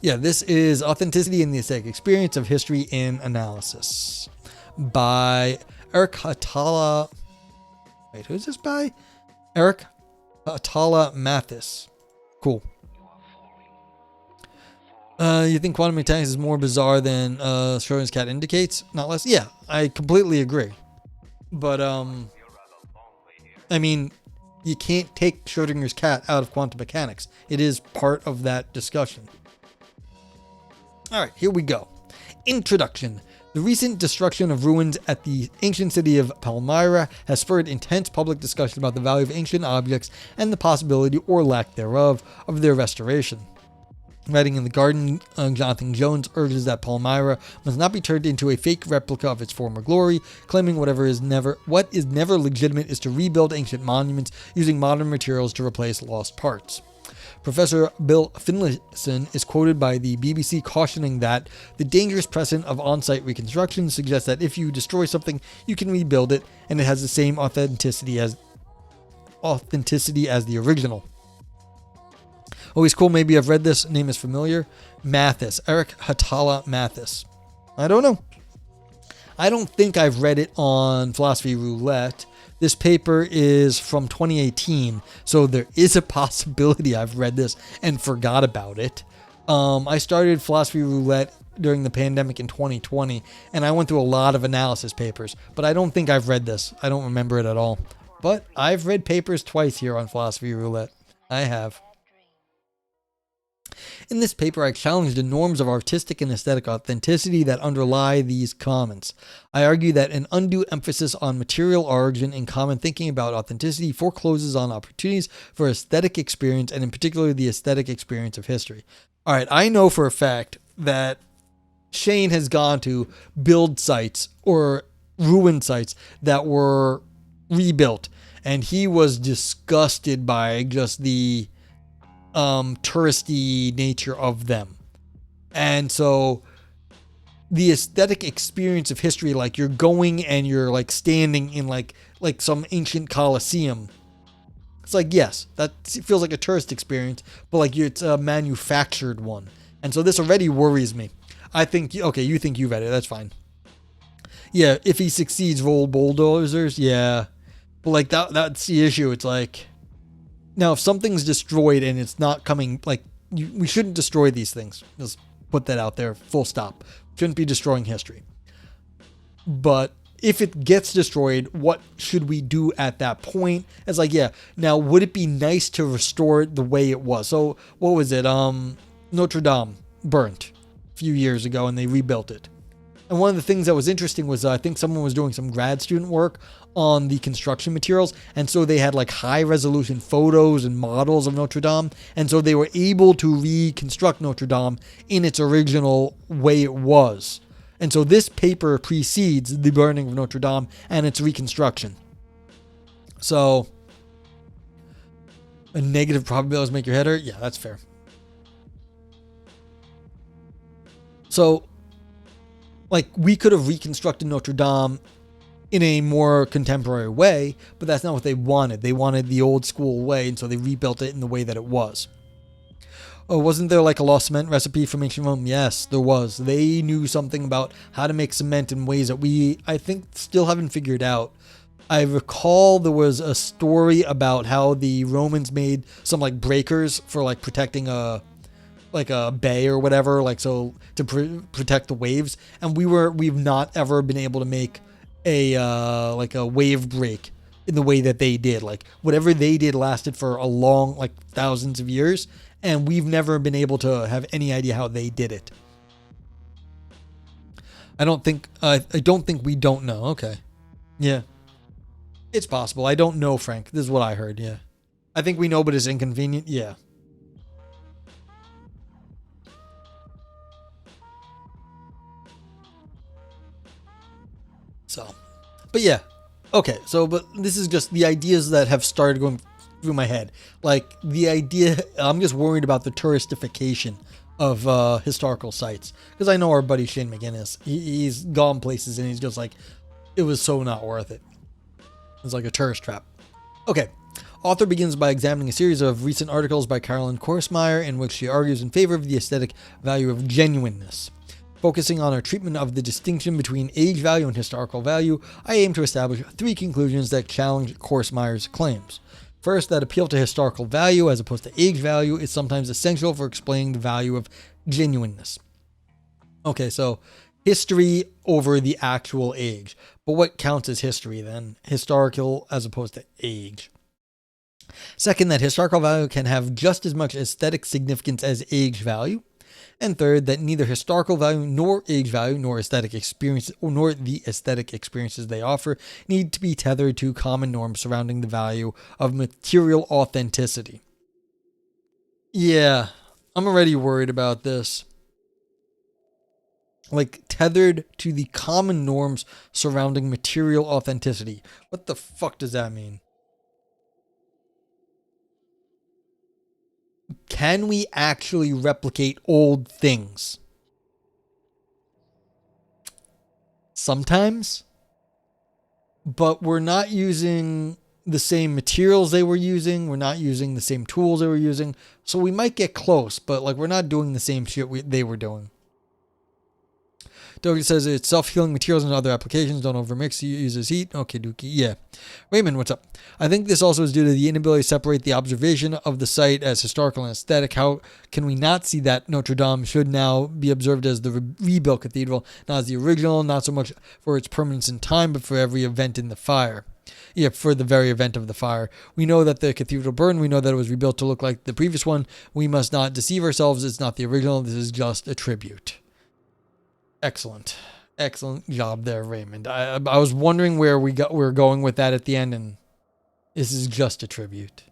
Yeah, this is Authenticity in the Aesthetic Experience of History in Analysis by Erich Hatala. Wait, who's this by? Erich Hatala Matthe. Cool. You think quantum mechanics is more bizarre than Schrodinger's cat indicates? Not less? Yeah, I completely agree. But, I mean, you can't take Schrodinger's cat out of quantum mechanics. It is part of that discussion. All right, here we go. Introduction. The recent destruction of ruins at the ancient city of Palmyra has spurred intense public discussion about the value of ancient objects and the possibility, or lack thereof, of their restoration. Writing in The Garden, Jonathan Jones urges that Palmyra must not be turned into a fake replica of its former glory, claiming what is never legitimate is to rebuild ancient monuments using modern materials to replace lost parts. Professor Bill Finlayson is quoted by the BBC cautioning that the dangerous precedent of on-site reconstruction suggests that if you destroy something, you can rebuild it, and it has the same authenticity as the original. Always cool. Maybe I've read this. Name is familiar. Matthe. Erich Hatala Matthe. I don't know. I don't think I've read it on Philosophy Roulette. This paper is from 2018, so there is a possibility I've read this and forgot about it. I started Philosophy Roulette during the pandemic in 2020, and I went through a lot of analysis papers, but I don't think I've read this. I don't remember it at all. But I've read papers twice here on Philosophy Roulette. I have. In this paper, I challenge the norms of artistic and aesthetic authenticity that underlie these comments. I argue that an undue emphasis on material origin in common thinking about authenticity forecloses on opportunities for aesthetic experience, and in particular the aesthetic experience of history. All right, I know for a fact that Shane has gone to build sites or ruin sites that were rebuilt, and he was disgusted by just the touristy nature of them. And so the aesthetic experience of history, like you're going and you're like standing in like some ancient Colosseum. It's like, yes, that feels like a tourist experience, but like it's a manufactured one. And so this already worries me. I think, okay, you think you read it. That's fine. Yeah, if he succeeds, roll bulldozers. Yeah. But like that's the issue. It's like, now, if something's destroyed and it's not coming, like, we shouldn't destroy these things. Just put that out there, full stop. Shouldn't be destroying history. But if it gets destroyed, what should we do at that point? It's like, yeah, now, would it be nice to restore it the way it was? So, what was it? Notre Dame burnt a few years ago and they rebuilt it. And one of the things that was interesting was I think someone was doing some grad student work on the construction materials. And so they had like high resolution photos and models of Notre Dame. And so they were able to reconstruct Notre Dame in its original way it was. And so this paper precedes the burning of Notre Dame and its reconstruction. So a negative probability make your head hurt? Yeah, that's fair. So, like, we could have reconstructed Notre Dame in a more contemporary way, but that's not what they wanted. They wanted the old school way, and so they rebuilt it in the way that it was. Oh, wasn't there like a lost cement recipe from ancient Rome? Yes, there was. They knew something about how to make cement in ways that we, I think, still haven't figured out. I recall there was a story about how the Romans made some like breakers for like protecting a bay or whatever, like so to protect the waves, and we've not ever been able to make a wave break in the way that they did. Like whatever they did lasted for a long, like thousands of years, and we've never been able to have any idea how they did it. I don't think we don't know. Okay. Yeah. It's possible. I don't know, Frank. This is what I heard. Yeah. I think we know, but it's inconvenient. Yeah. So, but yeah, okay. So, but this is just the ideas that have started going through my head. Like the idea, I'm just worried about the touristification of historical sites, because I know our buddy Shane McGinnis, he's gone places and he's just like, it was so not worth it. It's like a tourist trap. Okay. Author begins by examining a series of recent articles by Carolyn Korsmeyer in which she argues in favor of the aesthetic value of genuineness. Focusing on her treatment of the distinction between age value and historical value, I aim to establish 3 conclusions that challenge Korsmeyer's claims. First, that appeal to historical value as opposed to age value is sometimes essential for explaining the value of genuineness. Okay, so history over the actual age. But what counts as history then? Historical as opposed to age. Second, that historical value can have just as much aesthetic significance as age value. And third, that neither historical value nor age value nor aesthetic experience nor the aesthetic experiences they offer need to be tethered to common norms surrounding the value of material authenticity. Yeah, I'm already worried about this. Like, tethered to the common norms surrounding material authenticity. What the fuck does that mean? Can we actually replicate old things? Sometimes. But we're not using the same materials they were using. We're not using the same tools they were using. So we might get close, but like we're not doing the same shit they were doing. Dogan says it's self-healing materials and other applications. Don't overmix. Uses heat. Okay, dookie. Yeah. Raymond, what's up? I think this also is due to the inability to separate the observation of the site as historical and aesthetic. How can we not see that Notre Dame should now be observed as the rebuilt cathedral, not as the original, not so much for its permanence in time, but for every event in the fire? Yeah, for the very event of the fire. We know that the cathedral burned. We know that it was rebuilt to look like the previous one. We must not deceive ourselves. It's not the original. This is just a tribute. Excellent job there, Raymond. I was wondering where we were going with that at the end, and this is just a tribute.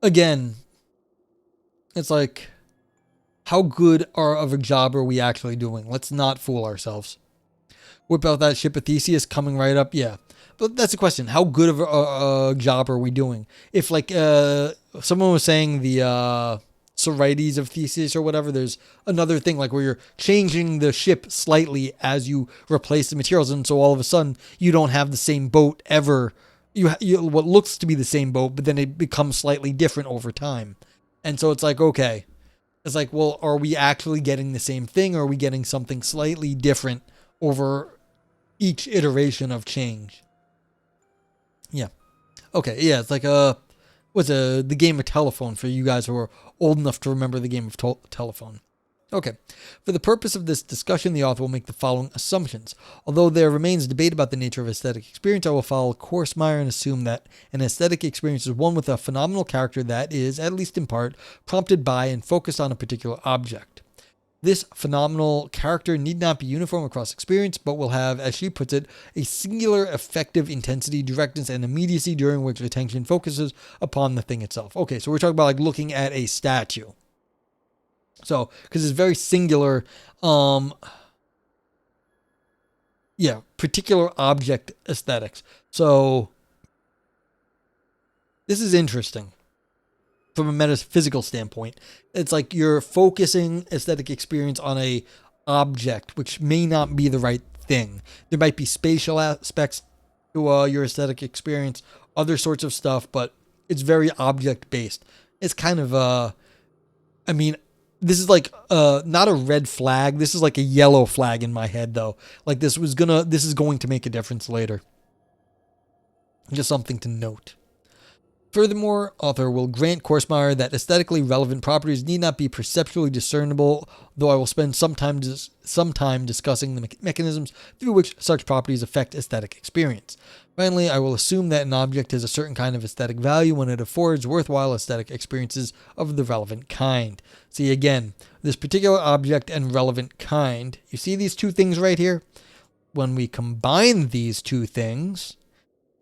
Again, it's like, how good of a job are we actually doing? Let's not fool ourselves. Whip out that ship of Theseus coming right up, yeah. But that's the question. How good of a job are we doing? If like someone was saying the Sorites of Theseus or whatever, there's another thing like where you're changing the ship slightly as you replace the materials, and so all of a sudden you don't have the same boat ever. You what looks to be the same boat, but then it becomes slightly different over time. And so it's like, okay, it's like, well, are we actually getting the same thing, or are we getting something slightly different over each iteration of change? Yeah. Okay, yeah, it's like the game of telephone for you guys who are old enough to remember the game of telephone. Okay. For the purpose of this discussion, the author will make the following assumptions. Although there remains debate about the nature of aesthetic experience, I will follow Korsmeyer and assume that an aesthetic experience is one with a phenomenal character that is, at least in part, prompted by and focused on a particular object. This phenomenal character need not be uniform across experience, but will have, as she puts it, a singular effective intensity, directness, and immediacy during which attention focuses upon the thing itself. Okay, so we're talking about like looking at a statue. So, because it's very singular, particular object aesthetics. So, this is interesting. From a metaphysical standpoint, it's like you're focusing aesthetic experience on a object, which may not be the right thing. There might be spatial aspects to your aesthetic experience, other sorts of stuff, but it's very object based. It's kind of this is like not a red flag. This is like a yellow flag in my head, though. Like this is going to make a difference later. Just something to note. Furthermore, author will grant Korsmeyer that aesthetically relevant properties need not be perceptually discernible, though I will spend some time discussing the mechanisms through which such properties affect aesthetic experience. Finally, I will assume that an object has a certain kind of aesthetic value when it affords worthwhile aesthetic experiences of the relevant kind. See, again, this particular object and relevant kind. You see these two things right here? When we combine these two things,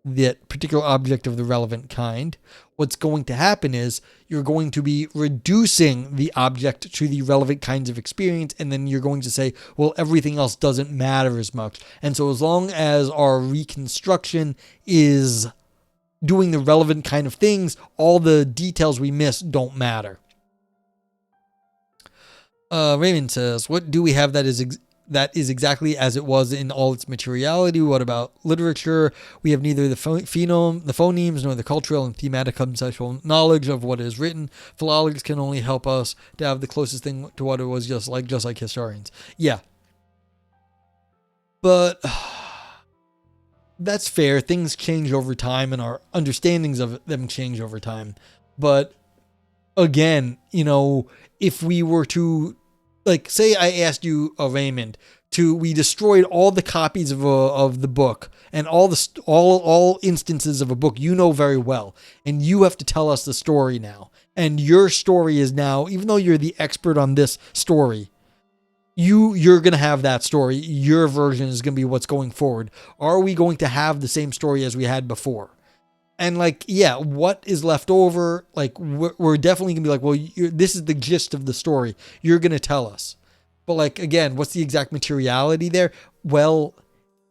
that particular object of the relevant kind, what's going to happen is you're going to be reducing the object to the relevant kinds of experience, and then you're going to say, well, everything else doesn't matter as much. And so as long as our reconstruction is doing the relevant kind of things, all the details we miss don't matter. Raymond says, what do we have that is that is exactly as it was in all its materiality. What about literature? We have neither the phonemes, nor the cultural and thematic conceptual knowledge of what is written. Philologists can only help us to have the closest thing to what it was just like historians. Yeah. But that's fair. Things change over time and our understandings of them change over time. But again, if we were to, like, say I asked you, Raymond, we destroyed all the copies of the book and all instances of a book very well, and you have to tell us the story now. And your story is now, even though you're the expert on this story, you're going to have that story. Your version is going to be what's going forward. Are we going to have the same story as we had before? And what is left over? We're definitely going to be like, well, this is the gist of the story. You're going to tell us. But again, what's the exact materiality there? Well,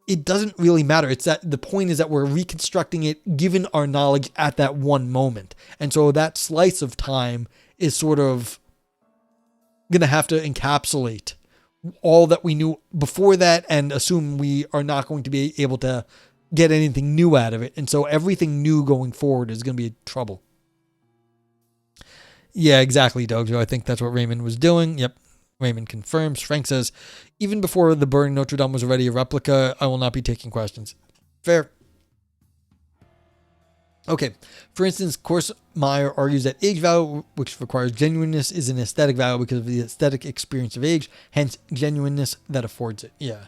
it doesn't really matter. It's that the point is that we're reconstructing it given our knowledge at that one moment. And so that slice of time is sort of going to have to encapsulate all that we knew before that and assume we are not going to be able to get anything new out of it. And so everything new going forward is going to be trouble. Yeah, exactly, Dojo. I think that's what Raymond was doing. Yep. Raymond confirms. Frank says, even before the burning Notre Dame was already a replica, I will not be taking questions. Fair. Okay. For instance, Korsmeyer argues that age value, which requires genuineness, is an aesthetic value because of the aesthetic experience of age, hence genuineness that affords it. Yeah.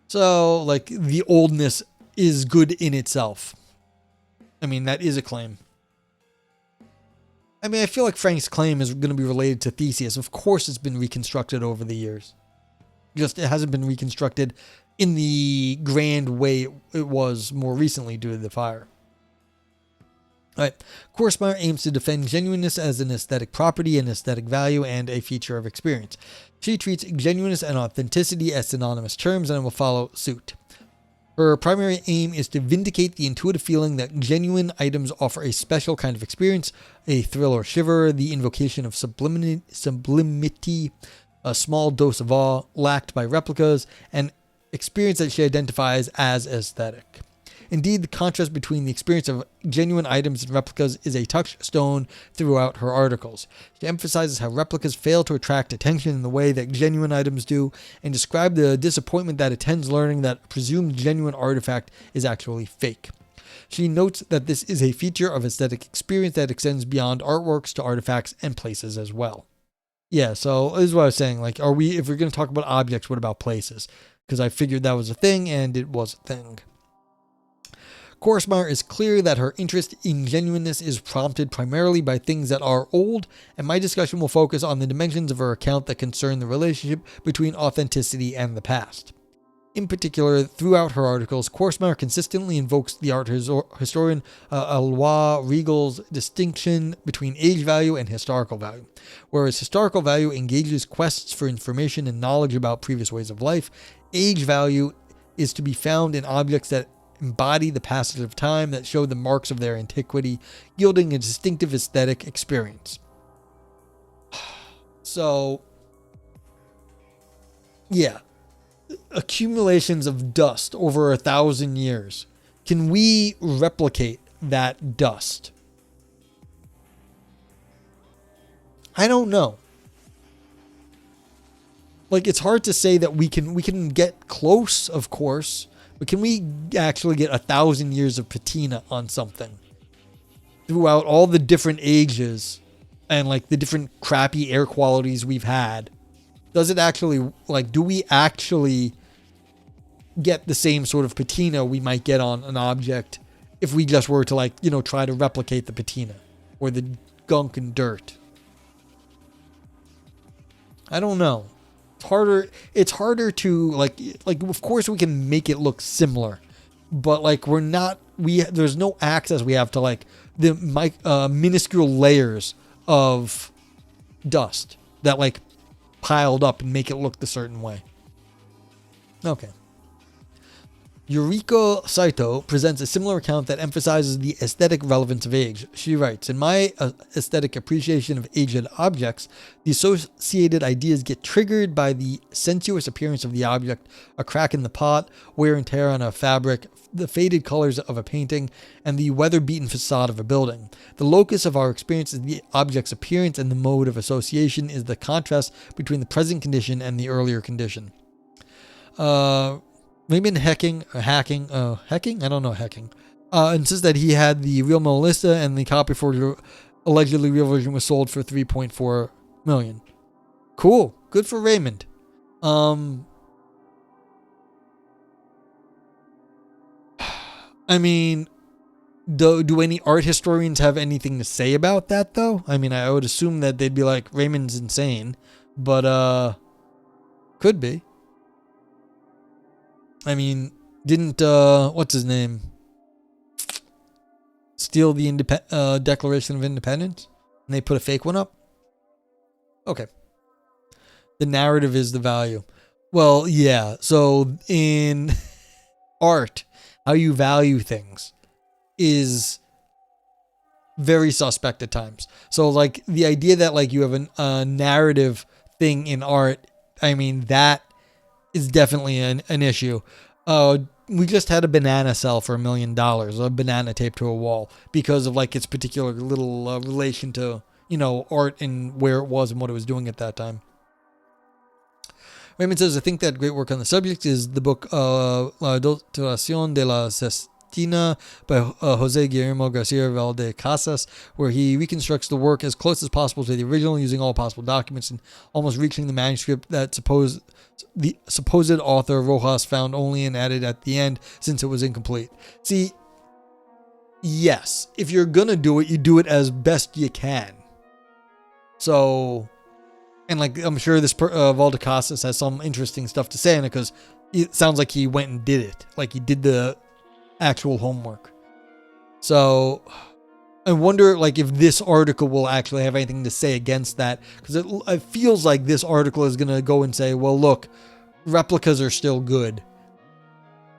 So, the oldness is good in itself. I mean, that is a claim. I mean, I feel like Frank's claim is going to be related to Theseus. Of course, it's been reconstructed over the years. Just it hasn't been reconstructed in the grand way it was more recently due to the fire. All right. Korsmeyer aims to defend genuineness as an aesthetic property, an aesthetic value, and a feature of experience. She treats genuineness and authenticity as synonymous terms and will follow suit. Her primary aim is to vindicate the intuitive feeling that genuine items offer a special kind of experience, a thrill or shiver, the invocation of sublimity, a small dose of awe lacked by replicas, an experience that she identifies as aesthetic. Indeed, the contrast between the experience of genuine items and replicas is a touchstone throughout her articles. She emphasizes how replicas fail to attract attention in the way that genuine items do, and describes the disappointment that attends learning that a presumed genuine artifact is actually fake. She notes that this is a feature of aesthetic experience that extends beyond artworks to artifacts and places as well. Yeah, so this is what I was saying. If we're going to talk about objects, what about places? Because I figured that was a thing, and it was a thing. Korsmeyer is clear that her interest in genuineness is prompted primarily by things that are old, and my discussion will focus on the dimensions of her account that concern the relationship between authenticity and the past. In particular, throughout her articles, Korsmeyer consistently invokes the art historian Alois Riegel's distinction between age value and historical value. Whereas historical value engages quests for information and knowledge about previous ways of life, age value is to be found in objects that embody the passage of time, that show the marks of their antiquity, yielding a distinctive aesthetic experience. So, yeah. Accumulations of dust over 1,000 years. Can we replicate that dust? I don't know. It's hard to say that we can get close, of course. But can we actually get 1,000 years of patina on something throughout all the different ages and the different crappy air qualities we've had? Does it actually, do we actually get the same sort of patina we might get on an object if we just were to try to replicate the patina or the gunk and dirt? I don't know. It's harder to of course we can make it look similar, but there's no access we have to the minuscule layers of dust that piled up and make it look the certain way. Okay. Yuriko Saito presents a similar account that emphasizes the aesthetic relevance of age. She writes, in my aesthetic appreciation of aged objects, the associated ideas get triggered by the sensuous appearance of the object, a crack in the pot, wear and tear on a fabric, the faded colors of a painting, and the weather-beaten facade of a building. The locus of our experience is the object's appearance, and the mode of association is the contrast between the present condition and the earlier condition. Raymond hacking, I don't know hacking, insists that he had the real Mona Lisa and the copy for the allegedly real version was sold for $3.4 million. Cool. Good for Raymond. I mean, do any art historians have anything to say about that, though? I mean, I would assume that they'd be like, Raymond's insane, but, could be. I mean, didn't, what's his name, steal the Declaration of Independence? And they put a fake one up? Okay. The narrative is the value. Well, yeah. So in art, how you value things is very suspect at times. So, like, the idea that, like, you have a narrative thing in art, I mean, that is definitely an issue. We just had a banana sell for $1 million, a banana taped to a wall, because of like its particular little relation to, art and where it was and what it was doing at that time. Raymond says, I think that great work on the subject is the book La Adulteración de la Cestina by Jose Guillermo Garcia Valdecasas, where he reconstructs the work as close as possible to the original using all possible documents and almost reaching the manuscript that the supposed author Rojas found only and added at the end since it was incomplete. See, yes, if you're gonna do it, you do it as best you can. So, and like, I'm sure this Valdecasas has some interesting stuff to say in it, because it sounds like he went and did it. Like, he did the actual homework. So I wonder, like, if this article will actually have anything to say against that, because it feels like this article is going to go and say, well, look, replicas are still good.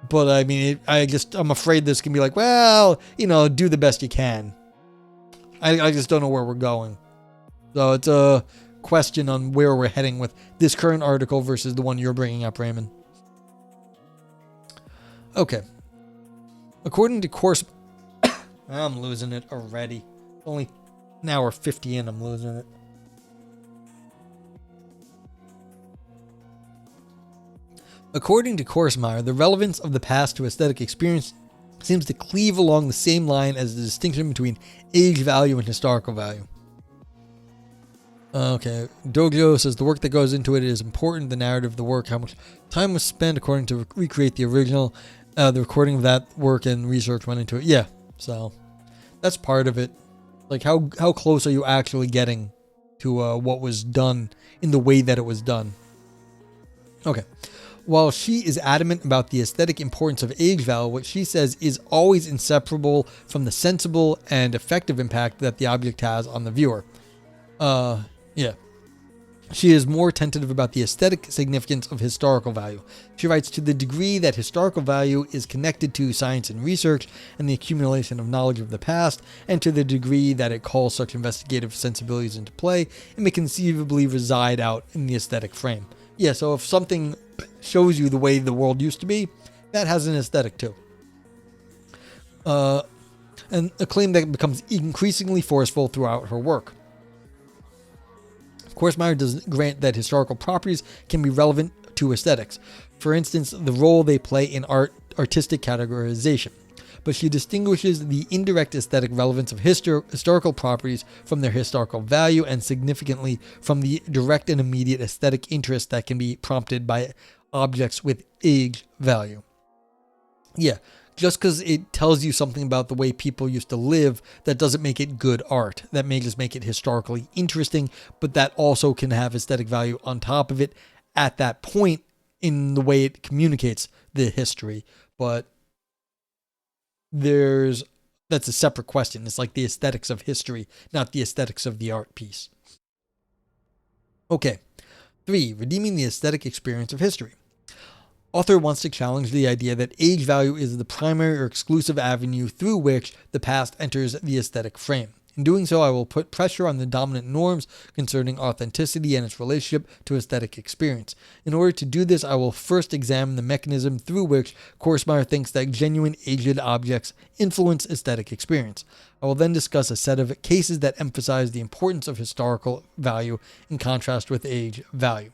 But I mean, I'm afraid this can be like, well, do the best you can. I just don't know where we're going. So it's a question on where we're heading with this current article versus the one you're bringing up, Raymond. Okay. According to course, I'm losing it already. Only an hour 50 in, I'm losing it. According to Korsmeyer, the relevance of the past to aesthetic experience seems to cleave along the same line as the distinction between age value and historical value. Okay, Doglio says the work that goes into it is important, the narrative of the work, how much time was spent according to recreate the original, the recording of that work and research went into it. Yeah, so that's part of it. Like, how close are you actually getting to what was done in the way that it was done? Okay. While she is adamant about the aesthetic importance of age value, what she says is always inseparable from the sensible and effective impact that the object has on the viewer. Yeah. She is more tentative about the aesthetic significance of historical value. She writes, to the degree that historical value is connected to science and research and the accumulation of knowledge of the past, and to the degree that it calls such investigative sensibilities into play, it may conceivably reside out in the aesthetic frame. Yeah, so if something shows you the way the world used to be, that has an aesthetic too. And a claim that becomes increasingly forceful throughout her work. Korsmeyer does grant that historical properties can be relevant to aesthetics. For instance, the role they play in artistic categorization. But she distinguishes the indirect aesthetic relevance of historical properties from their historical value, and significantly from the direct and immediate aesthetic interest that can be prompted by objects with age value. Yeah, just because it tells you something about the way people used to live, that doesn't make it good art. That may just make it historically interesting, but that also can have aesthetic value on top of it at that point in the way it communicates the history. But that's a separate question. It's like the aesthetics of history, not the aesthetics of the art piece. Okay. 3. Redeeming the aesthetic experience of history. Author wants to challenge the idea that age value is the primary or exclusive avenue through which the past enters the aesthetic frame. In doing so, I will put pressure on the dominant norms concerning authenticity and its relationship to aesthetic experience. In order to do this, I will first examine the mechanism through which Korsmeyer thinks that genuine aged objects influence aesthetic experience. I will then discuss a set of cases that emphasize the importance of historical value in contrast with age value.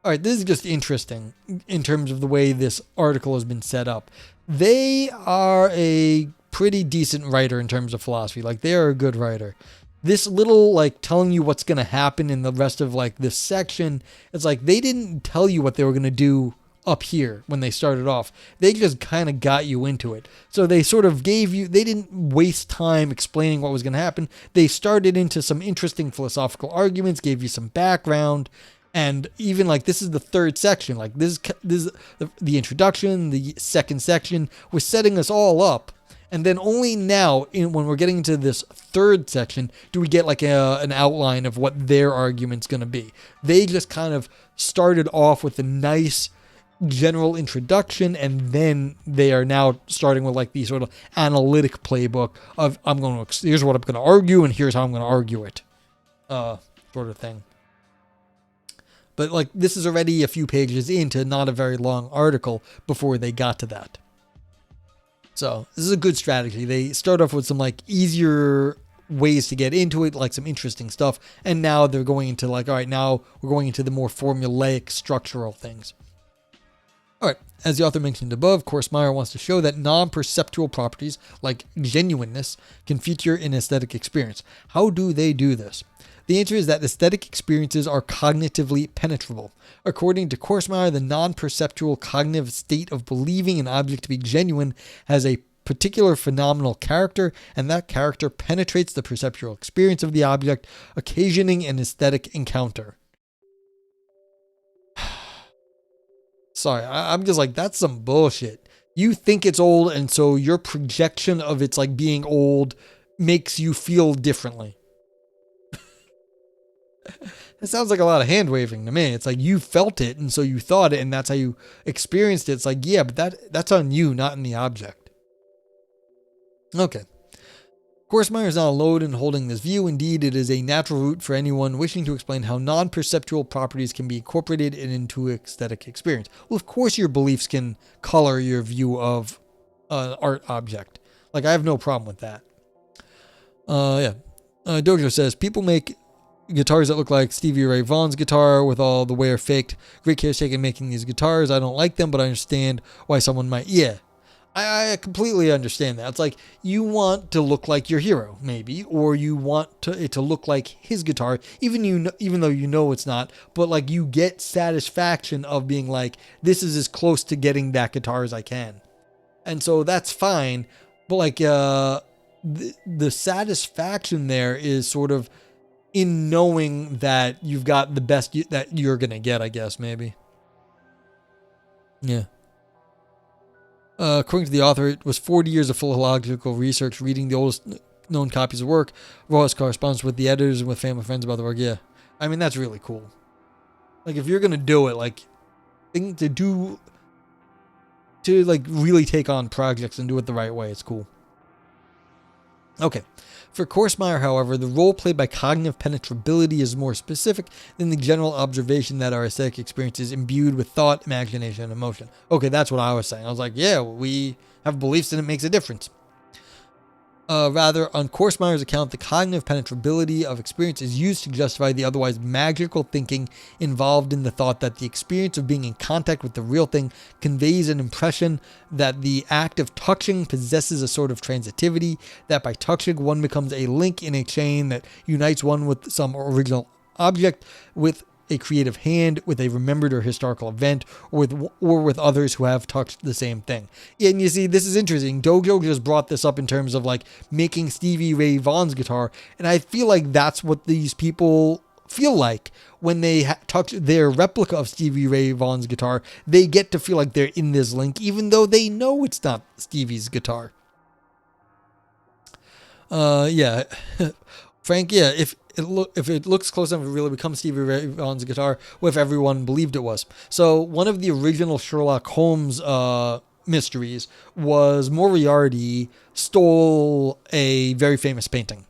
All right, this is just interesting in terms of the way this article has been set up. They are a pretty decent writer in terms of philosophy. Like, they are a good writer. This little, like, telling you what's going to happen in the rest of, like, this section, it's like they didn't tell you what they were going to do up here when they started off. They just kind of got you into it. So they sort of gave you, they didn't waste time explaining what was going to happen. They started into some interesting philosophical arguments, gave you some background. And even like this is the third section, like this is the introduction, the second section was setting us all up. And then only now, when we're getting into this third section, do we get like an outline of what their argument's going to be. They just kind of started off with a nice general introduction, and then they are now starting with like the sort of analytic playbook of here's what I'm going to argue, and here's how I'm going to argue it, sort of thing. But like this is already a few pages into not a very long article before they got to that. So this is a good strategy. They start off with some like easier ways to get into it, like some interesting stuff. And now they're going into like, all right, now we're going into the more formulaic structural things. All right, as the author mentioned above, Korsmeyer wants to show that non-perceptual properties like genuineness can feature in aesthetic experience. How do they do this? The answer is that aesthetic experiences are cognitively penetrable. According to Korsmeyer, the non-perceptual cognitive state of believing an object to be genuine has a particular phenomenal character, and that character penetrates the perceptual experience of the object, occasioning an aesthetic encounter. Sorry, I'm just like, that's some bullshit. You think it's old, and so your projection of it's like being old makes you feel differently. It sounds like a lot of hand waving to me. It's like you felt it, and so you thought it, and that's how you experienced it. It's like, yeah, but that's on you, not in the object. Okay. Korsmeyer is not alone in holding this view. Indeed, it is a natural route for anyone wishing to explain how non-perceptual properties can be incorporated into aesthetic experience. Well, of course your beliefs can color your view of an art object. Like, I have no problem with that. Dojo says, people make guitars that look like Stevie Ray Vaughan's guitar with all the wear faked. Great care taken making these guitars. I don't like them, but I understand why someone might. Yeah, I completely understand that. It's like you want to look like your hero, maybe, or you want it to look like his guitar, even though you know it's not. But like you get satisfaction of being like, this is as close to getting that guitar as I can, and so that's fine. But like the satisfaction there is sort of in knowing that you've got the best that you're going to get, I guess, maybe. Yeah. According to the author, it was 40 years of philological research, reading the oldest known copies of work, Ross corresponds with the editors and with family friends about the work. Yeah. I mean, that's really cool. Like, if you're going to do it, like, to like really take on projects and do it the right way, it's cool. Okay. For Korsmeyer, however, the role played by cognitive penetrability is more specific than the general observation that our aesthetic experience is imbued with thought, imagination, and emotion. Okay, that's what I was saying. I was like, yeah, we have beliefs and it makes a difference. Rather, on Korsmeyer's account, the cognitive penetrability of experience is used to justify the otherwise magical thinking involved in the thought that the experience of being in contact with the real thing conveys an impression that the act of touching possesses a sort of transitivity, that by touching one becomes a link in a chain that unites one with some original object, with a creative hand, with a remembered or historical event, or with others who have touched the same thing. And you see, this is interesting. Dojo just brought this up in terms of like making Stevie Ray Vaughan's guitar, and I feel like that's what these people feel like when they touch their replica of Stevie Ray Vaughan's guitar. They get to feel like they're in this link, even though they know it's not Stevie's guitar. Yeah. Frank, yeah, if it looks close enough, it really becomes Stevie Ray Vaughan's guitar. What if everyone believed it was? So one of the original Sherlock Holmes mysteries was Moriarty stole a very famous painting,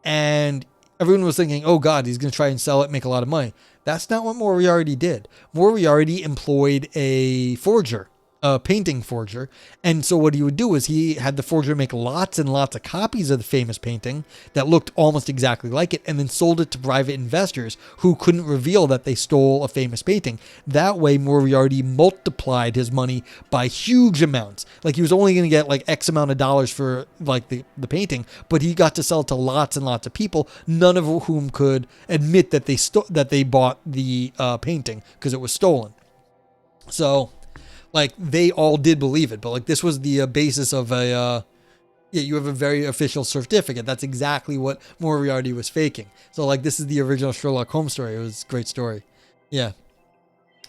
and everyone was thinking, oh God, he's going to try and sell it, make a lot of money. That's not what Moriarty did. Moriarty employed a forger, a painting forger. And so what he would do is he had the forger make lots and lots of copies of the famous painting that looked almost exactly like it, and then sold it to private investors who couldn't reveal that they stole a famous painting. That way, Moriarty multiplied his money by huge amounts. Like, he was only going to get like X amount of dollars for like the painting, but he got to sell it to lots and lots of people, none of whom could admit that they bought the painting because it was stolen. So, like, they all did believe it, but like this was the basis of you have a very official certificate. That's exactly what Moriarty was faking. So like this is the original Sherlock Holmes story. It was a great story. Yeah.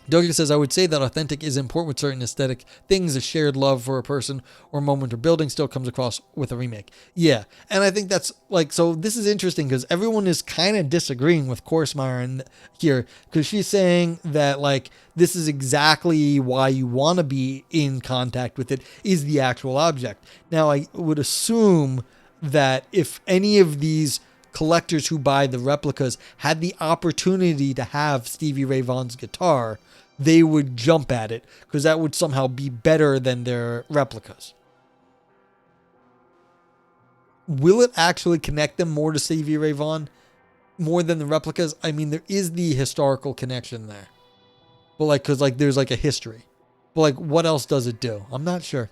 Douglas says, I would say that authentic is important with certain aesthetic things. A shared love for a person or moment or building still comes across with a remake. Yeah. And I think that's like, so this is interesting because everyone is kind of disagreeing with Korsmeyer here, because she's saying that like, this is exactly why you want to be in contact with it, is the actual object. Now, I would assume that if any of these collectors who buy the replicas had the opportunity to have Stevie Ray Vaughan's guitar, they would jump at it because that would somehow be better than their replicas. Will it actually connect them more to Stevie Ray Vaughan more than the replicas? I mean, there is the historical connection there, but like, cause like there's like a history, but like what else does it do? I'm not sure.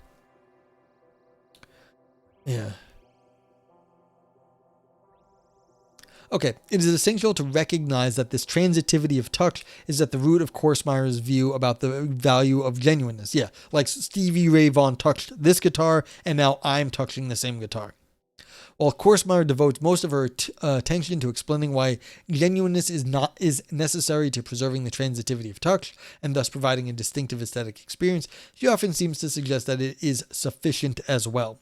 Yeah. Okay, it is essential to recognize that this transitivity of touch is at the root of Korsmeyer's view about the value of genuineness. Yeah, like Stevie Ray Vaughan touched this guitar, and now I'm touching the same guitar. While Korsmeyer devotes most of her attention to explaining why genuineness is necessary to preserving the transitivity of touch, and thus providing a distinctive aesthetic experience, she often seems to suggest that it is sufficient as well.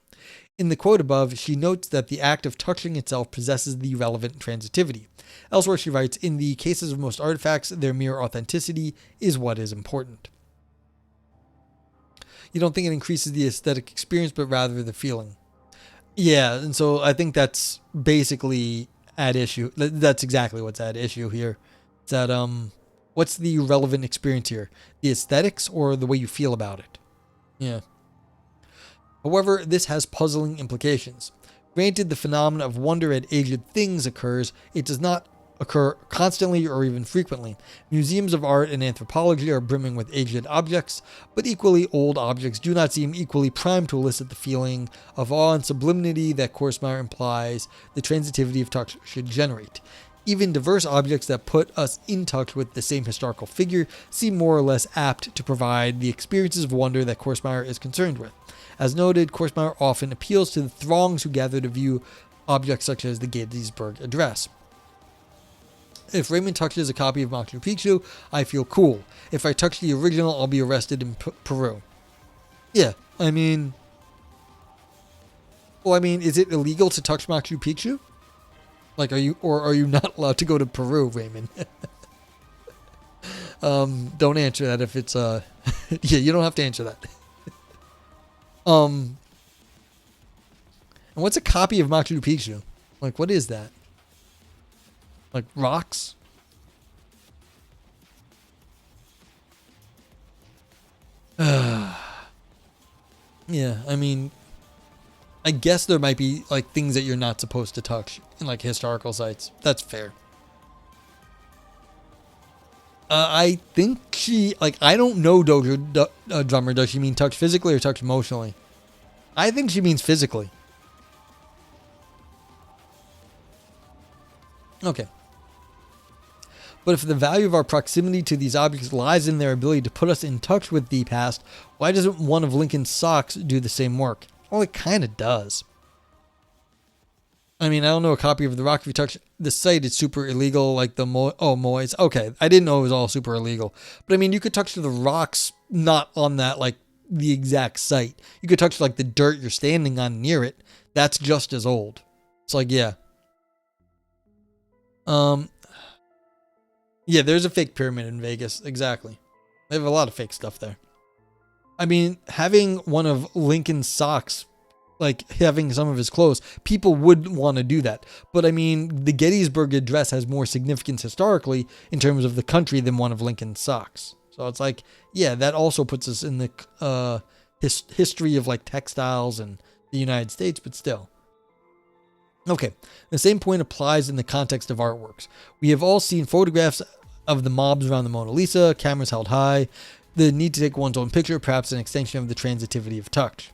In the quote above, she notes that the act of touching itself possesses the relevant transitivity. Elsewhere, she writes, in the cases of most artifacts, their mere authenticity is what is important. You don't think it increases the aesthetic experience, but rather the feeling. Yeah, and so I think that's basically at issue. That's exactly what's at issue here. It's that, what's the relevant experience here? The aesthetics or the way you feel about it? Yeah. However, this has puzzling implications. Granted, the phenomenon of wonder at aged things occurs, it does not occur constantly or even frequently. Museums of art and anthropology are brimming with aged objects, but equally old objects do not seem equally primed to elicit the feeling of awe and sublimity that Korsmeyer implies the transitivity of touch should generate. Even diverse objects that put us in touch with the same historical figure seem more or less apt to provide the experiences of wonder that Korsmeyer is concerned with. As noted, Korsmeyer often appeals to the throngs who gather to view objects such as the Gettysburg Address. If Raymond touches a copy of Machu Picchu, I feel cool. If I touch the original, I'll be arrested in Peru. Yeah, I mean... Well, I mean, is it illegal to touch Machu Picchu? Like, are you not allowed to go to Peru, Raymond? Don't answer that if it's, yeah, you don't have to answer that. And what's a copy of Machu Picchu? Like, what is that? Like rocks? Yeah, I mean, I guess there might be like things that you're not supposed to touch in like historical sites. That's fair. I think she, like, I don't know Dojo Drummer. Does she mean touch physically or touch emotionally? I think she means physically. Okay. But if the value of our proximity to these objects lies in their ability to put us in touch with the past, why doesn't one of Lincoln's socks do the same work? Well, it kind of does. I mean, I don't know a copy of the rock. If you touch the site, it's super illegal, like the Moais. Okay, I didn't know it was all super illegal. But I mean, you could touch the rocks not on that, like, the exact site. You could touch, like, the dirt you're standing on near it. That's just as old. It's like, yeah. Um, yeah, there's a fake pyramid in Vegas. Exactly. They have a lot of fake stuff there. I mean, having one of Lincoln's socks, like having some of his clothes, people would want to do that. But I mean, the Gettysburg Address has more significance historically in terms of the country than one of Lincoln's socks. So it's like, yeah, that also puts us in the history of like textiles and the United States, but still. Okay, the same point applies in the context of artworks. We have all seen photographs of the mobs around the Mona Lisa, cameras held high, the need to take one's own picture, perhaps an extension of the transitivity of touch.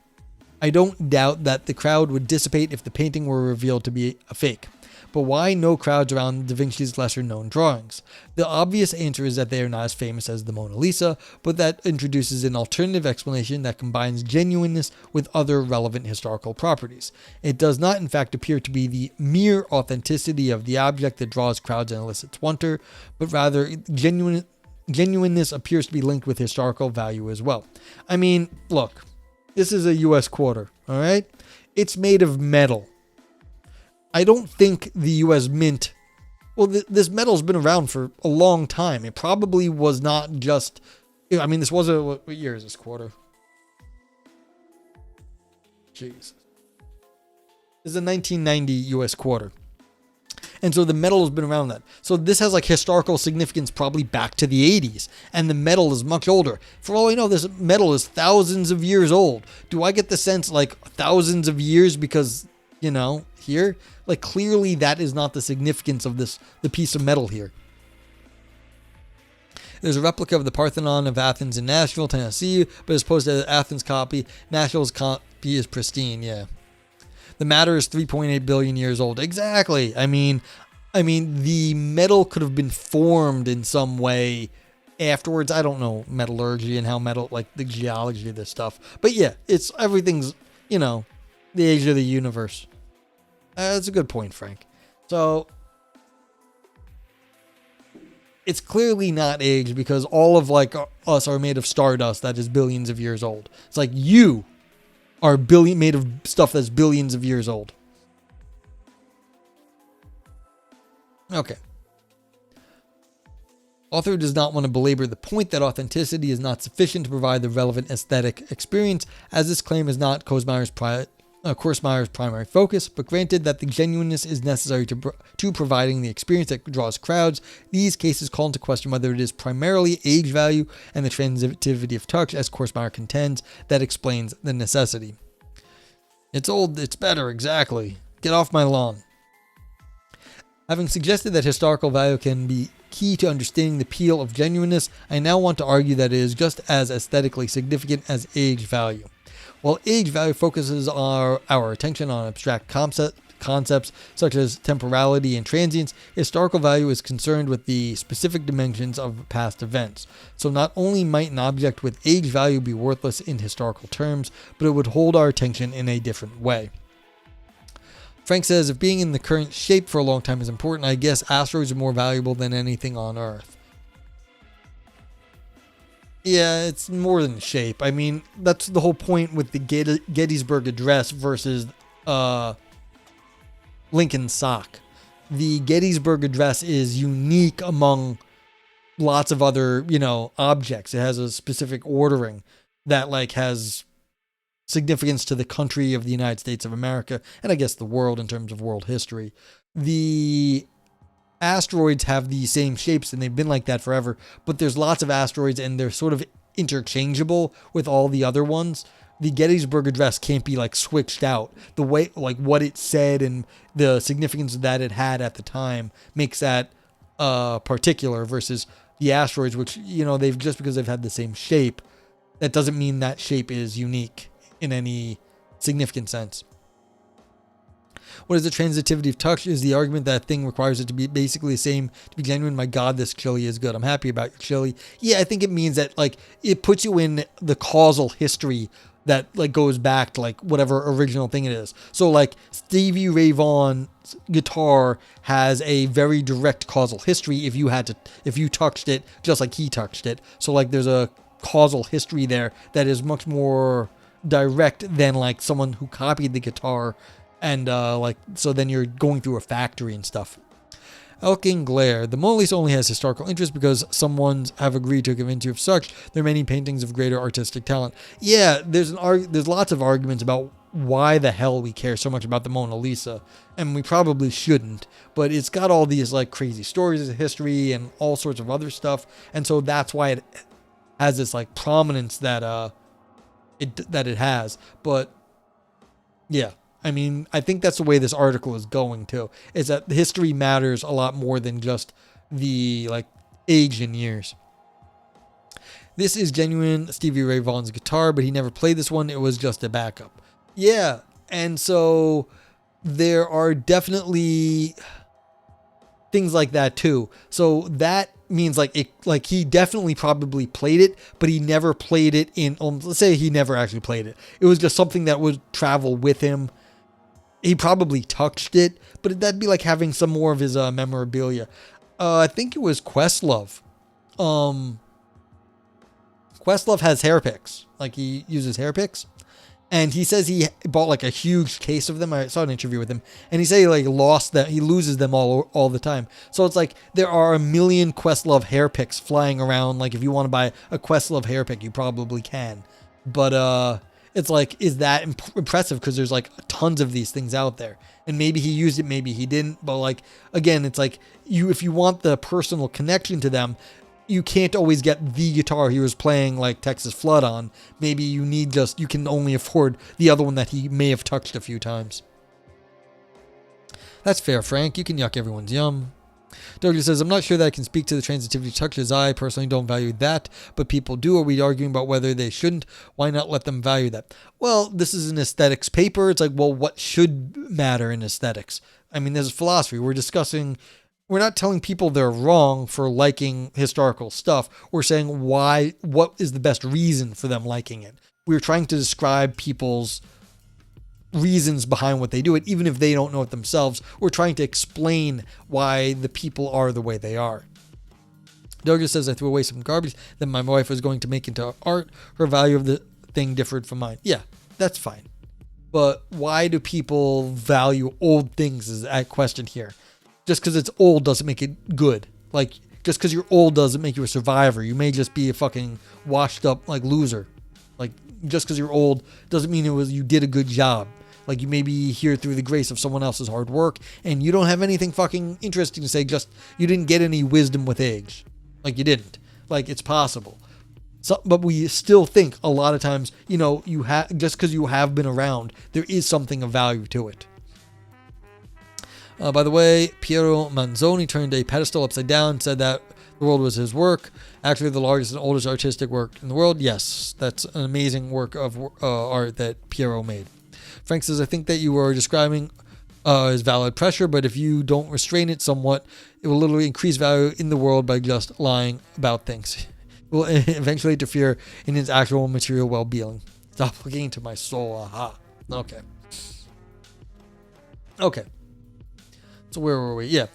I don't doubt that the crowd would dissipate if the painting were revealed to be a fake. But why no crowds around Da Vinci's lesser-known drawings? The obvious answer is that they are not as famous as the Mona Lisa, but that introduces an alternative explanation that combines genuineness with other relevant historical properties. It does not, in fact, appear to be the mere authenticity of the object that draws crowds and elicits wonder, but rather genuineness appears to be linked with historical value as well. I mean, look, this is a U.S. quarter, all right? It's made of metal. I don't think the U.S. Mint, well, this metal's been around for a long time. It probably was not just, I mean, this was what year is this quarter? Jeez. This is a 1990 U.S. quarter. And so the metal has been around that. So this has like historical significance probably back to the 80s. And the metal is much older. For all I know, this metal is thousands of years old. Do I get the sense like thousands of years because, you know, here? Like clearly that is not the significance of the piece of metal here. There's a replica of the Parthenon of Athens in Nashville, Tennessee, but as opposed to the Athens copy, Nashville's copy is pristine, yeah. The matter is 3.8 billion years old. Exactly. I mean, the metal could have been formed in some way afterwards. I don't know metallurgy and how metal, like the geology of this stuff. But yeah, everything's, you know, the age of the universe. That's a good point, Frank. So it's clearly not aged because all of like us are made of stardust that is billions of years old. It's like you are made of stuff that's billions of years old. Okay. Author does not want to belabor the point that authenticity is not sufficient to provide the relevant aesthetic experience, as this claim is not Korsmeyer's primary focus, but granted that the genuineness is necessary to providing the experience that draws crowds, these cases call into question whether it is primarily age value and the transitivity of touch, as Korsmeyer contends, that explains the necessity. It's old, it's better, exactly. Get off my lawn. Having suggested that historical value can be key to understanding the appeal of genuineness, I now want to argue that it is just as aesthetically significant as age value. While age value focuses our attention on abstract concepts such as temporality and transience, historical value is concerned with the specific dimensions of past events. So not only might an object with age value be worthless in historical terms, but it would hold our attention in a different way. Frank says, if being in the current shape for a long time is important, I guess asteroids are more valuable than anything on Earth. Yeah, it's more than shape. I mean, that's the whole point with the Gettysburg Address versus Lincoln's sock. The Gettysburg Address is unique among lots of other, you know, objects. It has a specific ordering that like has significance to the country of the United States of America, and I guess the world in terms of world history. The asteroids have the same shapes and they've been like that forever, but there's lots of asteroids and they're sort of interchangeable with all the other ones. The Gettysburg Address can't be like switched out. The way, like what it said and the significance that it had at the time makes that particular versus the asteroids, which, you know, they've just because they've had the same shape, that doesn't mean that shape is unique in any significant sense. What is the transitivity of touch? Is the argument that a thing requires it to be basically the same to be genuine. My God, this chili is good. I'm happy about your chili. Yeah, I think it means that like it puts you in the causal history that like goes back to like whatever original thing it is. So like Stevie Ray Vaughan's guitar has a very direct causal history if you touched it just like he touched it. So like there's a causal history there that is much more direct than like someone who copied the guitar and like so then you're going through a factory and stuff. Elking Glare. The Mona Lisa only has historical interest because someone's have agreed to convince you of such. There are many paintings of greater artistic talent. Yeah, there's lots of arguments about why the hell we care so much about the Mona Lisa, and we probably shouldn't, but it's got all these like crazy stories of history and all sorts of other stuff, and so that's why it has this like prominence that it has. But yeah, I mean, I think that's the way this article is going to, is that history matters a lot more than just the like age and years. This is genuine Stevie Ray Vaughan's guitar, but he never played this one. It was just a backup. Yeah, and so there are definitely things like that too. So that means like he definitely probably played it, but he never played it in, let's say he never actually played it. It was just something that would travel with him. He probably touched it, but that'd be like having some more of his memorabilia. I think it was Questlove. Questlove has hair picks. Like he uses hair picks. And he says he bought like a huge case of them. I saw an interview with him, and he said he like lost them. He loses them all the time. So it's like there are a million Questlove hair picks flying around. Like if you want to buy a Questlove hair pick, you probably can. But it's like, is that impressive? Because there's like tons of these things out there, and maybe he used it, maybe he didn't. But like again, it's like if you want the personal connection to them, you can't always get the guitar he was playing like Texas Flood on. Maybe you can only afford the other one that he may have touched a few times. That's fair, Frank. You can yuck everyone's yum. Douglas says, I'm not sure that I can speak to the transitivity touches. I personally don't value that, but people do. Are we arguing about whether they shouldn't? Why not let them value that? Well, this is an aesthetics paper. It's like, well, what should matter in aesthetics? I mean, there's philosophy. We're not telling people they're wrong for liking historical stuff. We're saying what is the best reason for them liking it. We're trying to describe people's reasons behind what they do it, even if they don't know it themselves. We're trying to explain why the people are the way they are. Douglas says, I threw away some garbage that my wife was going to make into art. Her value of the thing differed from mine. Yeah, that's fine. But why do people value old things is that question here. Just because it's old doesn't make it good. Like, just because you're old doesn't make you a survivor. You may just be a fucking washed up, like, loser. Like, just because you're old doesn't mean you did a good job. Like, you may be here through the grace of someone else's hard work, and you don't have anything fucking interesting to say, just you didn't get any wisdom with age. Like, you didn't. Like, it's possible. So, but we still think a lot of times, just because you have been around, there is something of value to it. By the way, Piero Manzoni turned a pedestal upside down, said that the world was his work. Actually, the largest and oldest artistic work in the world. Yes, that's an amazing work of art that Piero made. Frank says, I think that you are describing as valid pressure, but if you don't restrain it somewhat, it will literally increase value in the world by just lying about things. It will eventually interfere in its actual material well-being. Stop looking into my soul. Aha. Okay. So where were we? Yeah.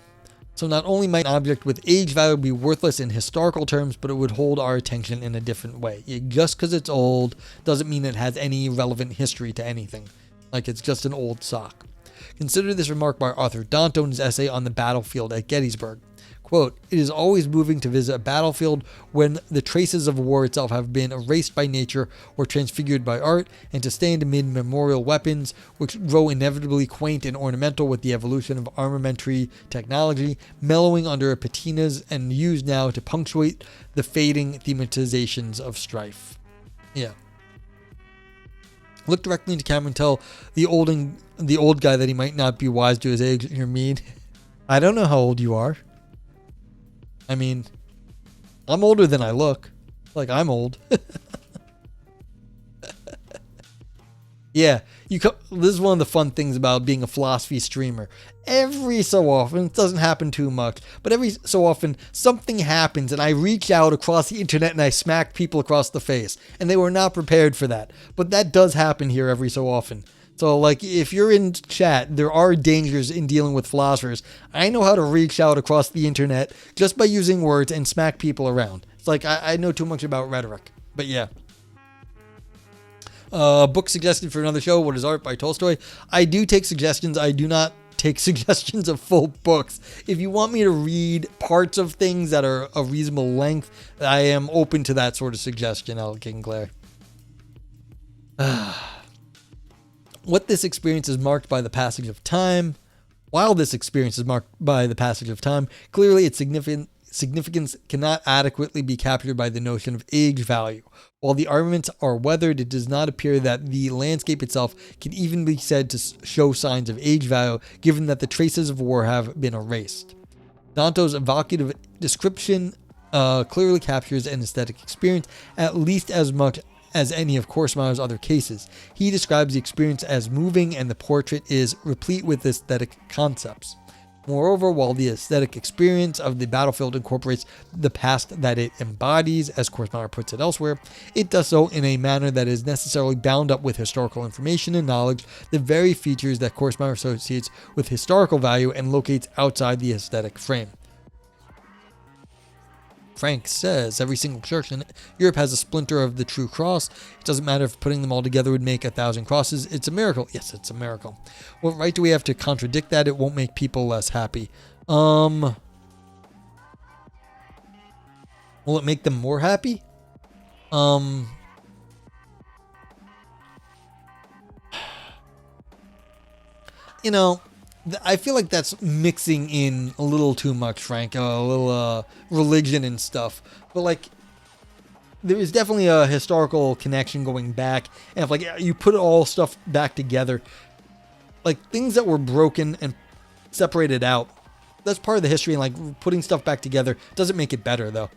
So not only might an object with age value be worthless in historical terms, but it would hold our attention in a different way. Just because it's old doesn't mean it has any relevant history to anything. Like it's just an old sock. Consider this remark by Arthur Danto in his essay on the battlefield at Gettysburg. Quote, it is always moving to visit a battlefield when the traces of war itself have been erased by nature or transfigured by art, and to stand amid memorial weapons, which grow inevitably quaint and ornamental with the evolution of armamentary technology, mellowing under patinas and used now to punctuate the fading thematizations of strife. Yeah. Look directly into camera and tell the old guy that he might not be wise to his age. You're mean. I don't know how old you are. I mean, I'm older than I look. Like, I'm old. Yeah, this is one of the fun things about being a philosophy streamer. Every so often, it doesn't happen too much, but every so often, something happens and I reach out across the internet and I smack people across the face. And they were not prepared for that. But that does happen here every so often. So, like, if you're in chat, there are dangers in dealing with philosophers. I know how to reach out across the internet just by using words and smack people around. It's like, I know too much about rhetoric. But yeah. Book suggested for another show, What is Art by Tolstoy. I do take suggestions. I do not take suggestions of full books. If you want me to read parts of things that are a reasonable length, I am open to that sort of suggestion, Alec Kinclair. What this experience is marked by the passage of time. While this experience is marked by the passage of time, clearly its significance cannot adequately be captured by the notion of age value. While the arguments are weathered, it does not appear that the landscape itself can even be said to show signs of age value, given that the traces of war have been erased. Danto's evocative description clearly captures an aesthetic experience, at least as much as any of Korsmeyer's other cases. He describes the experience as moving, and the portrait is replete with aesthetic concepts. Moreover, while the aesthetic experience of the battlefield incorporates the past that it embodies, as Korsmeyer puts it elsewhere, it does so in a manner that is necessarily bound up with historical information and knowledge, the very features that Korsmeyer associates with historical value and locates outside the aesthetic frame. Frank says, every single church in Europe has a splinter of the true cross. It doesn't matter if putting them all together would make 1,000 crosses. It's a miracle. Yes, it's a miracle. What right do we have to contradict that? It won't make people less happy. Will it make them more happy? You know, I feel like that's mixing in a little too much, Frank. A little religion and stuff. But like, there is definitely a historical connection going back. And if like you put all stuff back together, like things that were broken and separated out, that's part of the history. And like putting stuff back together doesn't make it better, though.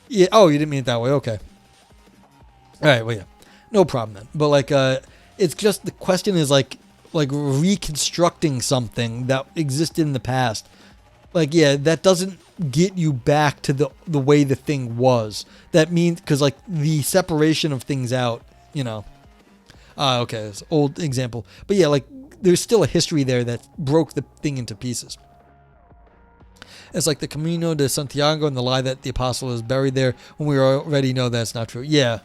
Yeah. Oh, you didn't mean it that way. Okay. All right. Well, yeah. No problem then. But like, it's just the question is like reconstructing something that existed in the past. Like, yeah, that doesn't get you back to the way the thing was. That means, because like the separation of things out, you know. Okay, it's an old example. But yeah, like there's still a history there that broke the thing into pieces. It's like the Camino de Santiago and the lie that the apostle is buried there when we already know that's not true. Yeah.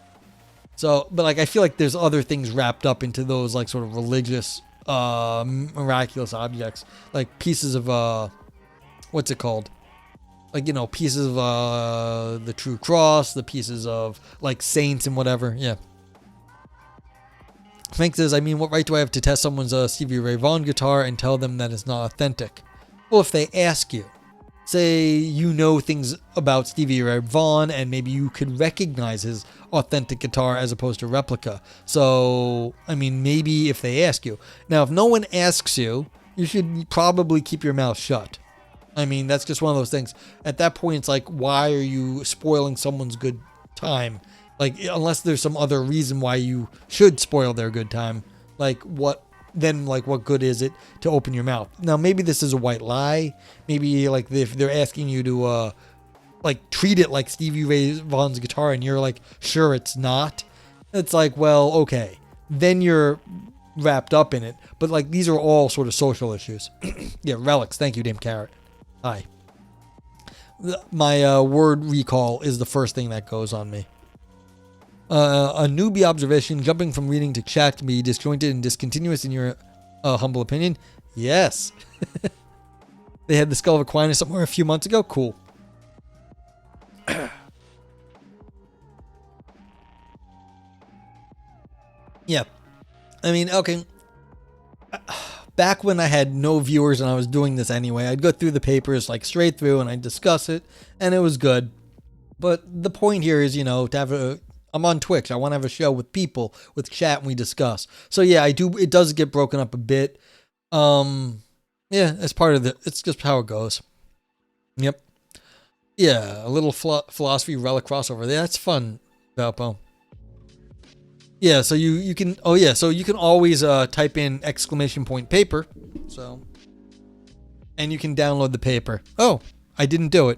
So, but like I feel like there's other things wrapped up into those like sort of religious miraculous objects, like pieces of what's it called, like, you know, pieces of the true cross, the pieces of like saints and whatever. Yeah. Frank says, I mean, what right do I have to test someone's Stevie Ray Vaughan guitar and tell them that it's not authentic? Well, if they ask you, say you know things about Stevie Ray Vaughan and maybe you could recognize his authentic guitar as opposed to replica. So, I mean, maybe if they ask you. Now, if no one asks you, you should probably keep your mouth shut. I mean, that's just one of those things. At that point, it's like, why are you spoiling someone's good time? Like, unless there's some other reason why you should spoil their good time. Like, what good is it to open your mouth? Now, maybe this is a white lie. Maybe like if they're asking you to like treat it like Stevie Ray Vaughan's guitar and you're like, sure, it's not. It's like, well, okay. Then you're wrapped up in it. But like, these are all sort of social issues. Yeah, relics. Thank you, Dame Carrot. Hi. My word recall is the first thing that goes on me. A newbie observation, jumping from reading to chat can be disjointed and discontinuous in your humble opinion. Yes. They had the Skull of Aquinas somewhere a few months ago. Cool. Yeah. I mean, okay. Back when I had no viewers and I was doing this anyway, I'd go through the papers like straight through and I'd discuss it and it was good. But the point here is, you know, to have I'm on Twitch. I want to have a show with people, with chat, and we discuss. So yeah, it does get broken up a bit. Yeah, it's part of it's just how it goes. Yep. Yeah, a little philosophy relic crossover. Yeah, that's fun, Valpo. Yeah, so you can, so you can always type in !paper. So, and you can download the paper. Oh, I didn't do it.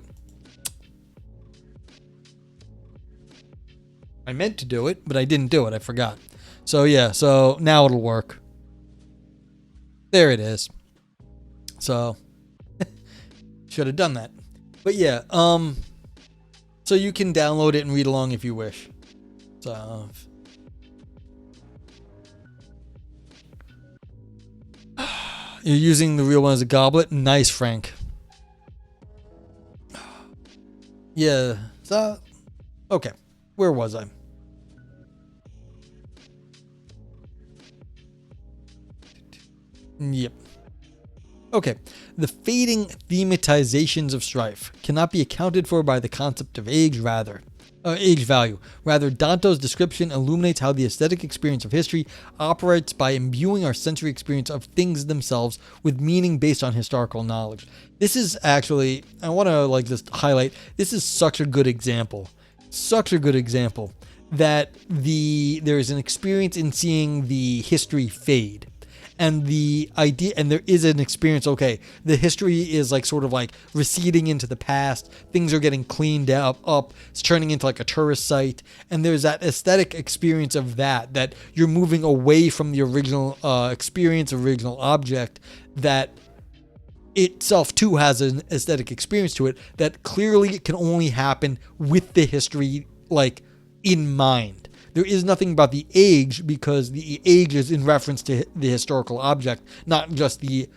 I meant to do it, but I didn't do it. I forgot. So yeah, so now it'll work. There it is. So should have done that. But yeah, so you can download it and read along if you wish. So You're using the real one as a goblet. Nice, Frank. Yeah. So, okay. Where was I? Yep. Okay. The fading thematizations of strife cannot be accounted for by the concept of age value. Rather, Dante's description illuminates how the aesthetic experience of history operates by imbuing our sensory experience of things themselves with meaning based on historical knowledge. This is actually, I want to just highlight, this is such a good example. Such a good example that there is an experience in seeing the history fade. And the idea, and there is an experience, okay, the history is sort of receding into the past. Things are getting cleaned up. It's turning into a tourist site. And there's that aesthetic experience of that you're moving away from the original experience, original object, that itself too has an aesthetic experience to it that clearly can only happen with the history in mind. There is nothing about the age because the age is in reference to the historical object, not just the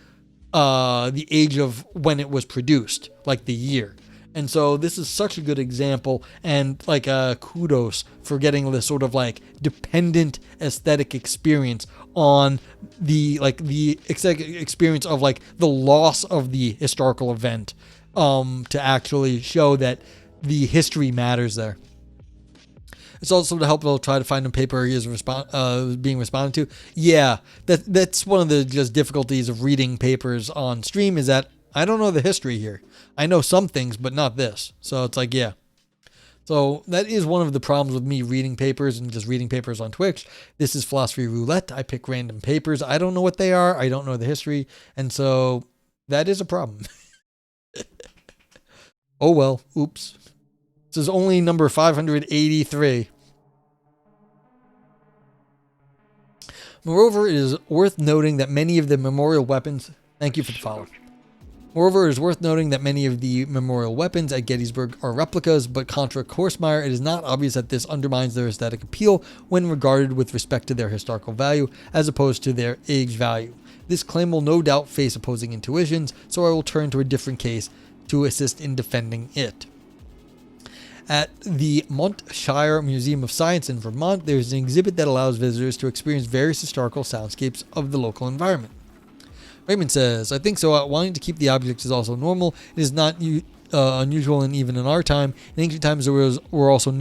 age of when it was produced, like the year. And so this is such a good example, and kudos for getting this sort of dependent aesthetic experience on the aesthetic experience of the loss of the historical event, to actually show that the history matters there. It's also to help try to find a paper he is being responded to. Yeah, that's one of the just difficulties of reading papers on stream, is that I don't know the history here. I know some things, but not this. So it's yeah. So that is one of the problems with me reading papers and just reading papers on Twitch. This is Philosophy Roulette. I pick random papers. I don't know what they are. I don't know the history. And so that is a problem. Oh well, oops. This is only number 583. Moreover, it is worth noting that many of the memorial weapons... Thank you for the follow. Moreover, it is worth noting that many of the memorial weapons at Gettysburg are replicas, but contra Korsmeyer, it is not obvious that this undermines their aesthetic appeal when regarded with respect to their historical value, as opposed to their age value. This claim will no doubt face opposing intuitions, so I will turn to a different case to assist in defending it. At the Montshire Museum of Science in Vermont, there is an exhibit that allows visitors to experience various historical soundscapes of the local environment. Raymond says, I think so. Wanting to keep the objects is also normal. It is not unusual, and even in our time. In ancient times, there were also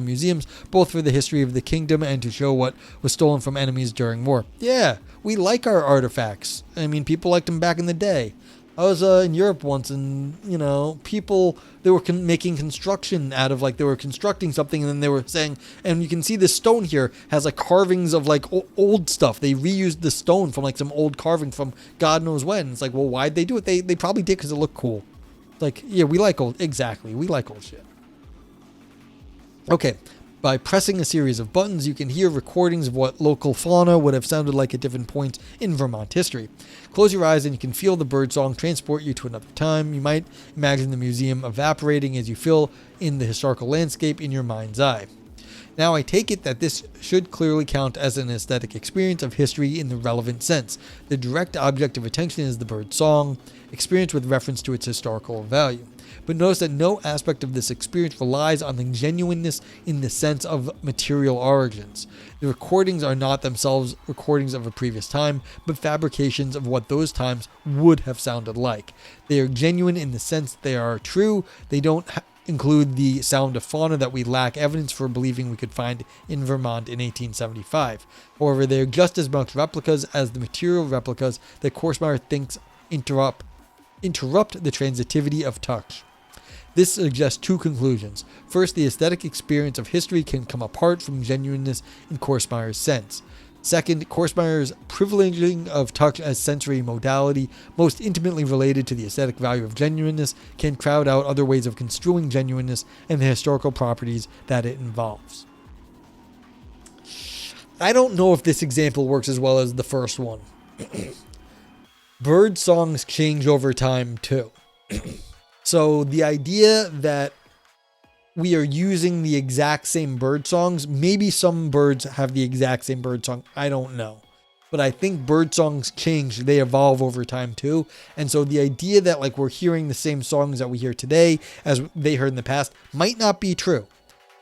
museums, both for the history of the kingdom and to show what was stolen from enemies during war. Yeah, we like our artifacts. I mean, people liked them back in the day. I was in Europe once, and people, they were making construction out of they were constructing something, and then they were saying, and you can see this stone here has carvings of old stuff. They reused the stone from some old carving from God knows when. It's well, why'd they do it? They probably did because it looked cool. Yeah, we like old shit. Okay. By pressing a series of buttons, you can hear recordings of what local fauna would have sounded like at different points in Vermont history. Close your eyes and you can feel the birdsong transport you to another time. You might imagine the museum evaporating as you fill in the historical landscape in your mind's eye. Now, I take it that this should clearly count as an aesthetic experience of history in the relevant sense. The direct object of attention is the bird's song, experience with reference to its historical value. But notice that no aspect of this experience relies on the genuineness in the sense of material origins. The recordings are not themselves recordings of a previous time, but fabrications of what those times would have sounded like. They are genuine in the sense they are true. They don't include the sound of fauna that we lack evidence for believing we could find in Vermont in 1875. However, they are just as much replicas as the material replicas that Korsmeyer thinks interrupt the transitivity of touch. This suggests two conclusions. First, the aesthetic experience of history can come apart from genuineness in Korsmeyer's sense. Second, Korsmeyer's privileging of touch as sensory modality, most intimately related to the aesthetic value of genuineness, can crowd out other ways of construing genuineness and the historical properties that it involves. I don't know if this example works as well as the first one. Bird songs change over time too. So the idea that we are using the exact same bird songs, maybe some birds have the exact same bird song, I don't know. but I think bird songs change. They evolve over time too. And so the idea that like we're hearing the same songs that we hear today as they heard in the past might not be true.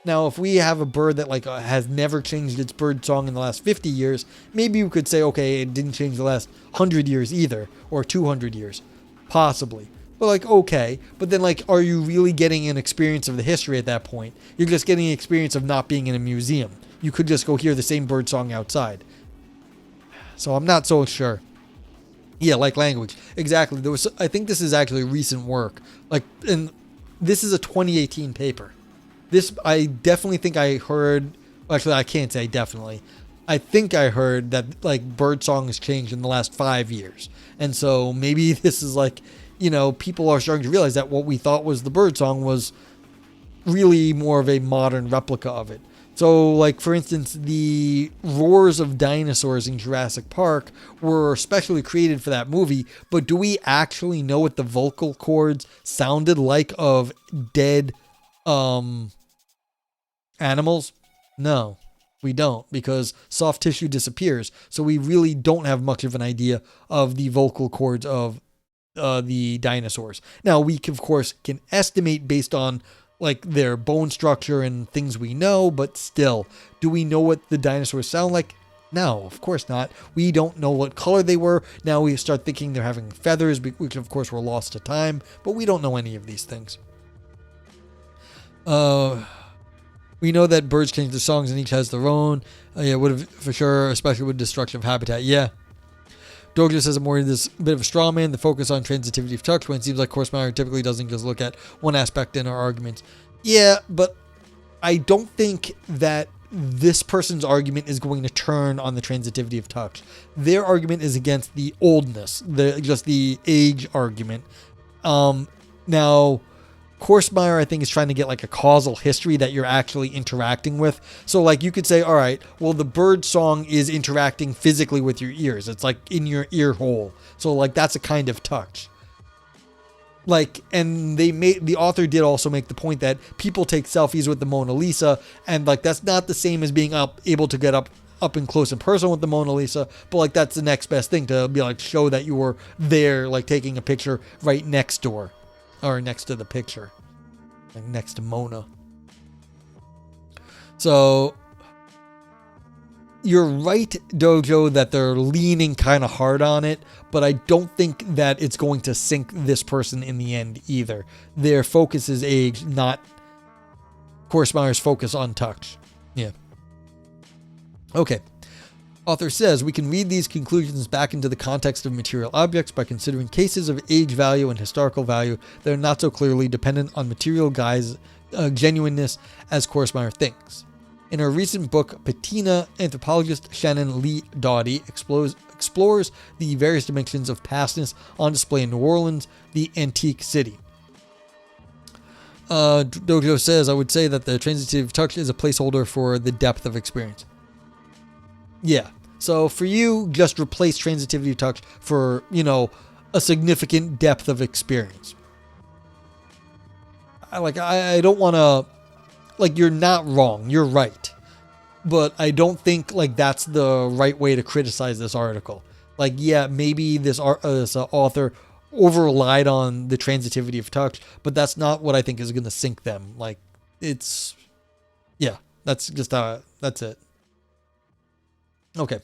Now, if we have a bird that like has never changed its bird song in the last 50 years, maybe we could say, okay, it didn't change the last 100 years either, or 200 years, possibly. But like, okay, but then like, are you really getting an experience of the history at that point? You're just getting an experience of not being in a museum. You could just go hear the same bird song outside. So I'm not so sure. Yeah, like language. Exactly. I think this is actually recent work. Like, and this is a 2018 paper. This, I definitely think I heard, actually I can't say definitely. I think I heard that like bird song has changed in the last 5 years. And so maybe this is like, people are starting to realize that what we thought was the bird song was really more of a modern replica of it. So like, for instance, the roars of dinosaurs in Jurassic Park were specially created for that movie, but do we actually know what the vocal cords sounded like of dead animals? No, we don't, because soft tissue disappears. So we really don't have much of an idea of the vocal cords of the dinosaurs. Now we of course can estimate based on like their bone structure and things we know, but still, do we know what the dinosaurs sound like? No, of course not. We don't know what color they were. Now we start thinking they're having feathers, which of course were lost to time, but we don't know any of these things. We know that birds change their songs and each has their own. Yeah, would have for sure, especially with destruction of habitat. Yeah. Doja says I'm worried this bit of a straw man, the focus on transitivity of touch, when it seems like Korsmeyer typically doesn't just look at one aspect in our arguments. Yeah, but I don't think that this person's argument is going to turn on the transitivity of touch. Their argument is against the oldness, just the age argument. Now, Korsmeyer, I think, is trying to get like a causal history that you're actually interacting with. So like you could say, all right, well, the bird song is interacting physically with your ears. It's like in your ear hole. So like that's a kind of touch. Like, and the author did also make the point that people take selfies with the Mona Lisa, and like that's not the same as being able to get up and close and personal with the Mona Lisa, but like that's the next best thing, to be like show that you were there, like taking a picture right next door. Or next to the picture. Like next to Mona. So, you're right, Dojo, that they're leaning kind of hard on it, but I don't think that it's going to sink this person in the end either. Their focus is age, not Korsmeyer's focus on touch. Yeah. Okay. Author says we can read these conclusions back into the context of material objects by considering cases of age value and historical value that are not so clearly dependent on material genuineness as Korsmeyer thinks. In her recent book, Patina, anthropologist Shannon Lee Doughty explores the various dimensions of pastness on display in New Orleans, the antique city. Dojo says, I would say that the transitive touch is a placeholder for the depth of experience. Yeah. So for you, just replace transitivity of touch for, a significant depth of experience. I don't want to, you're not wrong. You're right. But I don't think that's the right way to criticize this article. Maybe this author over relied on the transitivity of touch, but that's not what I think is going to sink them. That's it. Okay.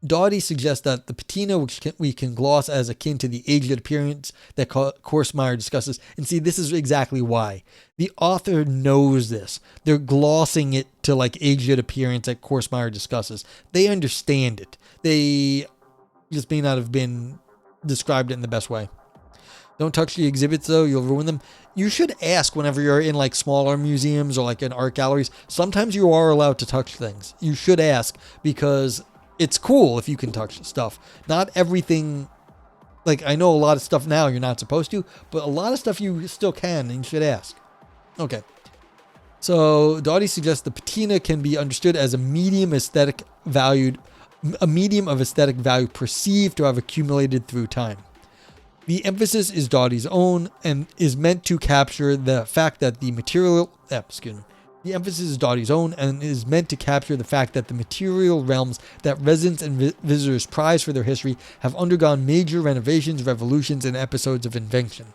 Doughty suggests that the patina, which we can gloss as akin to the aged appearance that Korsmeyer discusses, and see, this is exactly why. The author knows this. They're glossing it to aged appearance that Korsmeyer discusses. They understand it. They just may not have been described it in the best way. Don't touch the exhibits, though. You'll ruin them. You should ask whenever you're in smaller museums or in art galleries. Sometimes you are allowed to touch things. You should ask, because it's cool if you can touch stuff. Not everything, I know a lot of stuff now you're not supposed to, but a lot of stuff you still can, and you should ask. Okay. So Doughty suggests the patina can be understood as a medium of aesthetic value perceived to have accumulated through time. The emphasis is Doughty's own and is meant to capture the fact that the material, The emphasis is Dottie's own and is meant to capture the fact that the material realms that residents and visitors prize for their history have undergone major renovations, revolutions, and episodes of invention.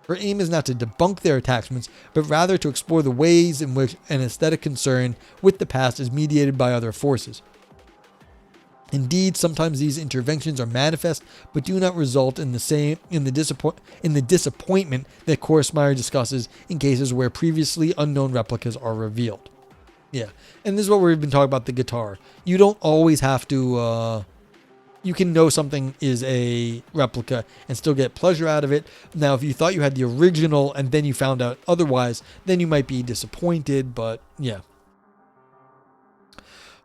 Her aim is not to debunk their attachments, but rather to explore the ways in which an aesthetic concern with the past is mediated by other forces. Indeed, sometimes these interventions are manifest, but do not result in the disappointment that Korsmeyer discusses in cases where previously unknown replicas are revealed. Yeah, and this is what we've been talking about the guitar. You don't always have to. You can know something is a replica and still get pleasure out of it. Now, if you thought you had the original and then you found out otherwise, then you might be disappointed. But yeah.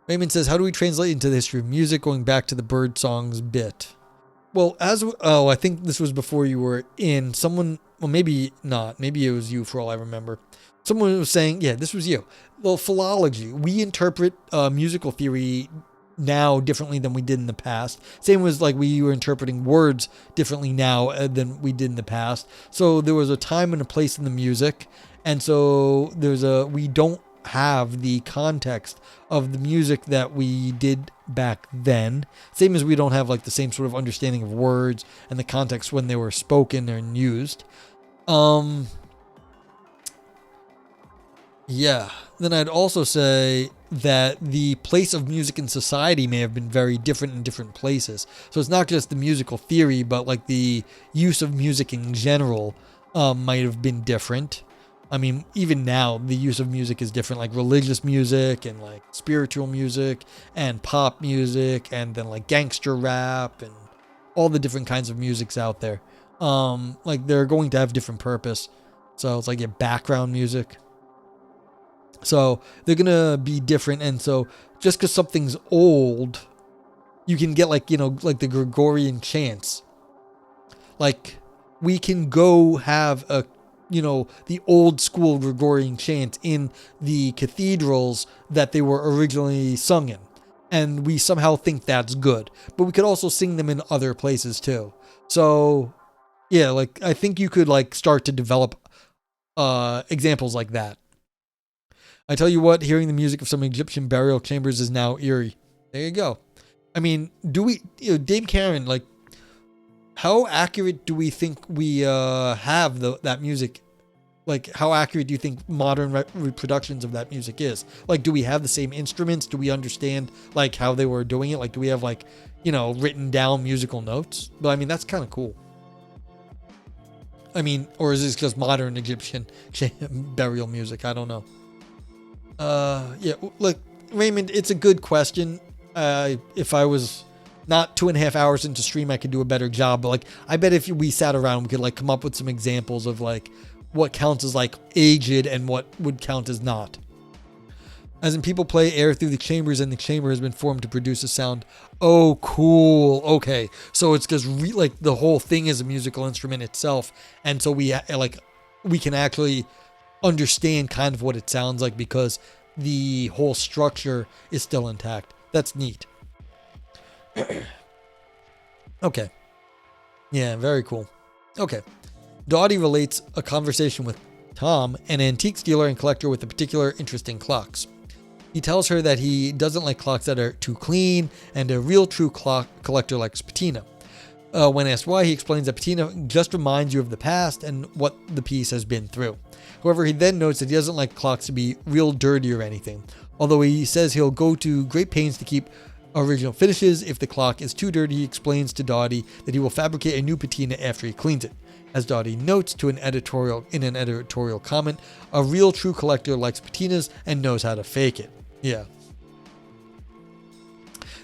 Raymond says, how do we translate into the history of music, going back to the bird songs bit? Well, I think this was before you were in. Someone, well, maybe not. Maybe it was you for all I remember. Someone was saying, yeah, this was you. Well, philology. We interpret musical theory now differently than we did in the past. Same was like we were interpreting words differently now than we did in the past. So there was a time and a place in the music. And so we don't have the context of the music that we did back then. Same as we don't have like the same sort of understanding of words and the context when they were spoken and used. Yeah. Then I'd also say that the place of music in society may have been very different in different places. So it's not just the musical theory, but like the use of music in general might have been different. I mean, even now, the use of music is different, like religious music and like spiritual music and pop music and then like gangster rap and all the different kinds of musics out there. Like they're going to have different purpose. So it's like your background music. So they're going to be different. And so just because something's old, you can get like, like the Gregorian chants. Like we can go have the old school Gregorian chant in the cathedrals that they were originally sung in. And we somehow think that's good. But we could also sing them in other places too. So, yeah, like I think you could like start to develop examples like that. I tell you what, hearing the music of some Egyptian burial chambers is now eerie. There you go. I mean, Dame Karen, like, how accurate do we think we have that music? Like, how accurate do you think modern reproductions of that music is? Like, do we have the same instruments? Do we understand, like, how they were doing it? Like, do we have, like, written down musical notes? But, I mean, that's kind of cool. I mean, or is this just modern Egyptian burial music? I don't know. Yeah, look, Raymond, it's a good question. If I was not 2.5 hours into stream, I could do a better job. But, like, I bet if we sat around, we could, like, come up with some examples of, like, what counts as like aged and what would count as not. As in, people play air through the chambers and the chamber has been formed to produce a sound. Oh, cool. Okay. So it's just like the whole thing is a musical instrument itself. And so we can actually understand kind of what it sounds like because the whole structure is still intact. That's neat. Okay. Yeah, very cool. Okay. Dottie relates a conversation with Tom, an antiques dealer and collector with a particular interest in clocks. He tells her that he doesn't like clocks that are too clean, and a real true clock collector likes patina. When asked why, he explains that patina just reminds you of the past and what the piece has been through. However, he then notes that he doesn't like clocks to be real dirty or anything, although he says he'll go to great pains to keep original finishes. If the clock is too dirty, he explains to Dottie that he will fabricate a new patina after he cleans it. As Dottie notes in an editorial comment, a real true collector likes patinas and knows how to fake it. Yeah.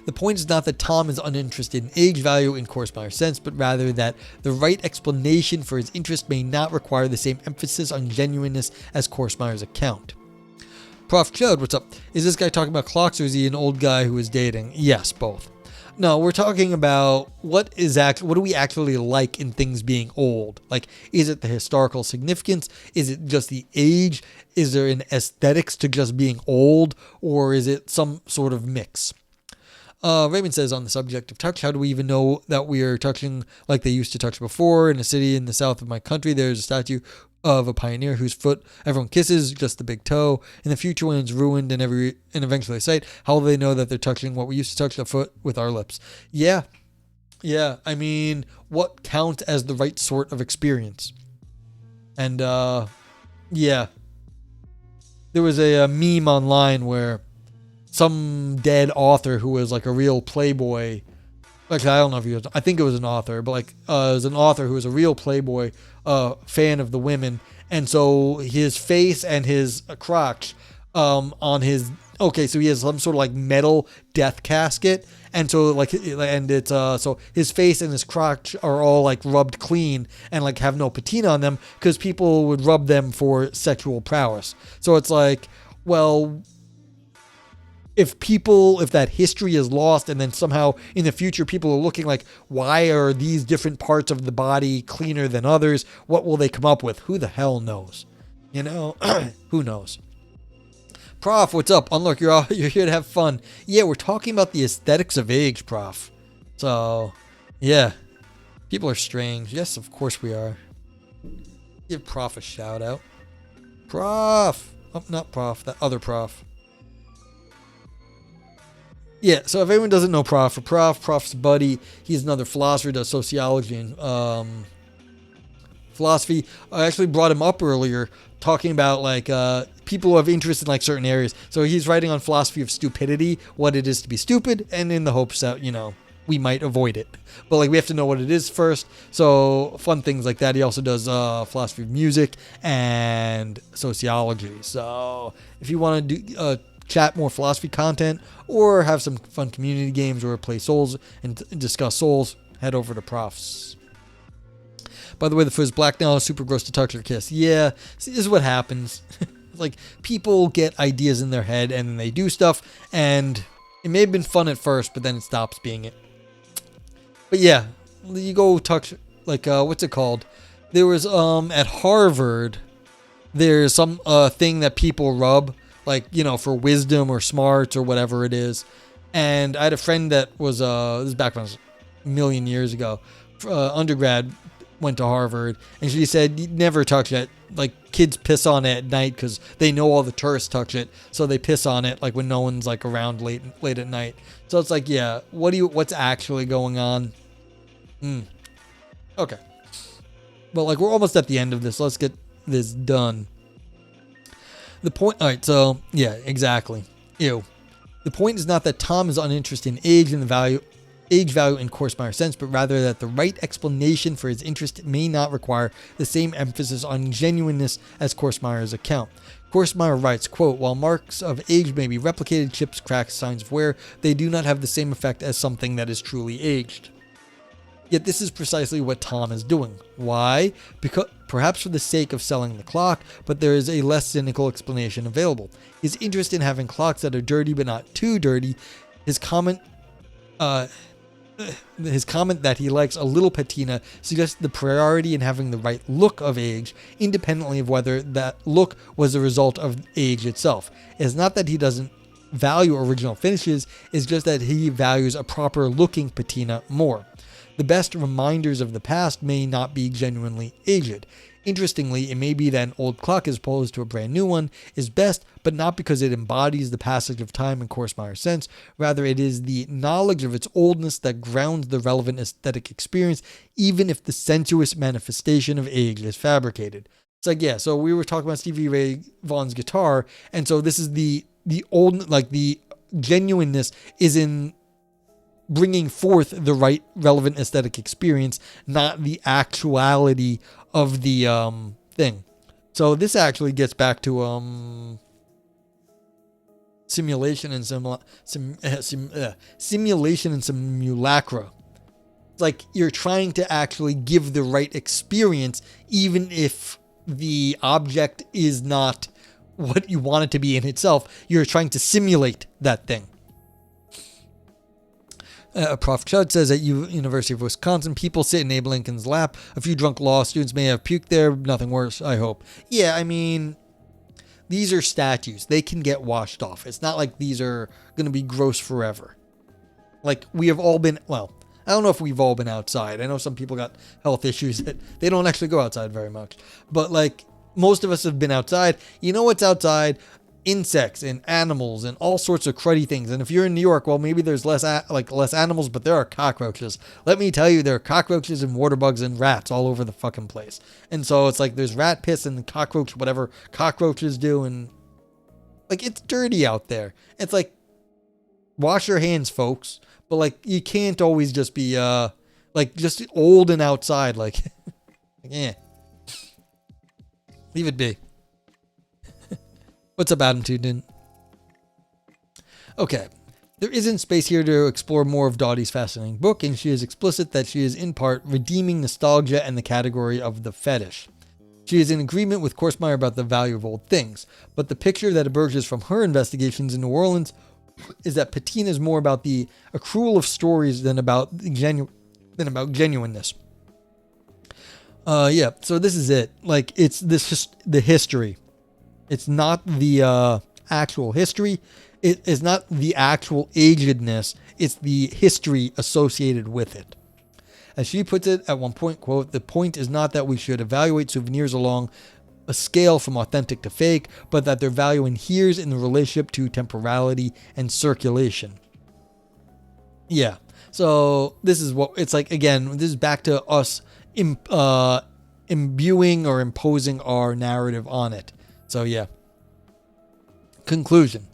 The point is not that Tom is uninterested in age value in Korsmeyer's sense, but rather that the right explanation for his interest may not require the same emphasis on genuineness as Korsmeyer's account. Prof. Chode, what's up? Is this guy talking about clocks or is he an old guy who is dating? Yes, both. No, we're talking about what do we actually like in things being old? Like, is it the historical significance? Is it just the age? Is there an aesthetics to just being old? Or is it some sort of mix? Raymond says, on the subject of touch, how do we even know that we are touching like they used to touch before? In a city in the south of my country, there's a statue of a pioneer whose foot everyone kisses, just the big toe. In the future, when it's ruined and eventually a sight, how will they know that they're touching what we used to touch the foot with our lips? Yeah. I mean, what counts as the right sort of experience? And yeah, there was a meme online where some dead author who was like a real playboy. Actually, I don't know if he was. I think it was an author, but like it was an author who was a real playboy fan of the women, and so his face and his crotch on his so he has some sort of like metal death casket, and so like and it's so his face and his crotch are all like rubbed clean and like have no patina on them because people would rub them for sexual prowess. So it's like, well, if that history is lost and then somehow in the future people are looking like, why are these different parts of the body cleaner than others? What will they come up with? Who the hell knows? You know, who knows? Prof, what's up? Unlock, you're here to have fun. Yeah, we're talking about the aesthetics of age, Prof. So, yeah. People are strange. Yes, of course we are. Give Prof a shout out. Prof! Oh, not Prof, that other Prof. Yeah, so if anyone doesn't know Prof's buddy. He's another philosopher, does sociology and philosophy. I actually brought him up earlier, talking about like people who have interest in like certain areas. So he's writing on philosophy of stupidity, what it is to be stupid, and in the hopes that, you know, we might avoid it. But like we have to know what it is first. So fun things like that. He also does philosophy of music and sociology. So if you want to do chat more philosophy content or have some fun community games or play Souls and discuss Souls, head over to Profs. By the way, the foot is black now. Super gross to touch or kiss. Yeah, see, this is what happens. Like, people get ideas in their head and then they do stuff, and it may have been fun at first, but then it stops being it. But yeah, you go touch, like, what's it called? There was, at Harvard, there's some thing that people rub, like, you know, for wisdom or smarts or whatever it is. And I had a friend that was, this is back when I was a million years ago, undergrad, went to Harvard, and she said, you never touch it. Like, kids piss on it at night because they know all the tourists touch it, so they piss on it like when no one's like around late at night. So it's like, yeah, what's actually going on? Okay. But like, we're almost at the end of this. Let's get this done. The point, all right, so yeah, exactly. Ew. The point is not that Tom is uninterested in age and the age value in Korsmeier's sense, but rather that the right explanation for his interest may not require the same emphasis on genuineness as Korsmeier's account. Korsmeier writes, quote, while marks of age may be replicated, chips, cracks, signs of wear, they do not have the same effect as something that is truly aged. Yet this is precisely what Tom is doing. Why? Because perhaps for the sake of selling the clock, but there is a less cynical explanation available. His interest in having clocks that are dirty but not too dirty, his comment that he likes a little patina suggests the priority in having the right look of age, independently of whether that look was a result of age itself. It's not that he doesn't value original finishes, it's just that he values a proper looking patina more. The best reminders of the past may not be genuinely aged. Interestingly, it may be that an old clock as opposed to a brand new one is best, but not because it embodies the passage of time in Korsmeier's sense. Rather, it is the knowledge of its oldness that grounds the relevant aesthetic experience, even if the sensuous manifestation of age is fabricated. It's like, yeah, so we were talking about Stevie Ray Vaughan's guitar, and so this is the old, like the genuineness is in bringing forth the right relevant aesthetic experience, not the actuality of the thing. So this actually gets back to simulation and simulation and simulacra. It's like you're trying to actually give the right experience, even if the object is not what you want it to be in itself. You're trying to simulate that thing. Prof. Chud says at University of Wisconsin, people sit in Abe Lincoln's lap. A few drunk law students may have puked there. Nothing worse, I hope. Yeah, I mean, these are statues. They can get washed off. It's not like these are going to be gross forever. Like, we have all been, well, I don't know if we've all been outside. I know some people got health issues that they don't actually go outside very much. But like most of us have been outside. You know what's outside? Insects and animals and all sorts of cruddy things. And if you're in New York, well, maybe there's less animals, but there are cockroaches. Let me tell you, there are cockroaches and water bugs and rats all over the fucking place. And so it's like there's rat piss and cockroach, whatever cockroaches do. And like, it's dirty out there. It's like, wash your hands, folks. But like, you can't always just be like just old and outside. Like, yeah, leave it be. What's up, Adam Tudin? Okay. There isn't space here to explore more of Dottie's fascinating book, and she is explicit that she is in part redeeming nostalgia and the category of the fetish. She is in agreement with Korsmeyer about the value of old things, but the picture that emerges from her investigations in New Orleans is that patina is more about the accrual of stories than about genuineness. Yeah, so this is it. Like, it's the history. It's not the actual history. It is not the actual agedness. It's the history associated with it. As she puts it at one point, quote, "The point is not that we should evaluate souvenirs along a scale from authentic to fake, but that their value inheres in the relationship to temporality and circulation." Yeah. So this is what it's like. Again, this is back to us imbuing or imposing our narrative on it. So yeah. Conclusion.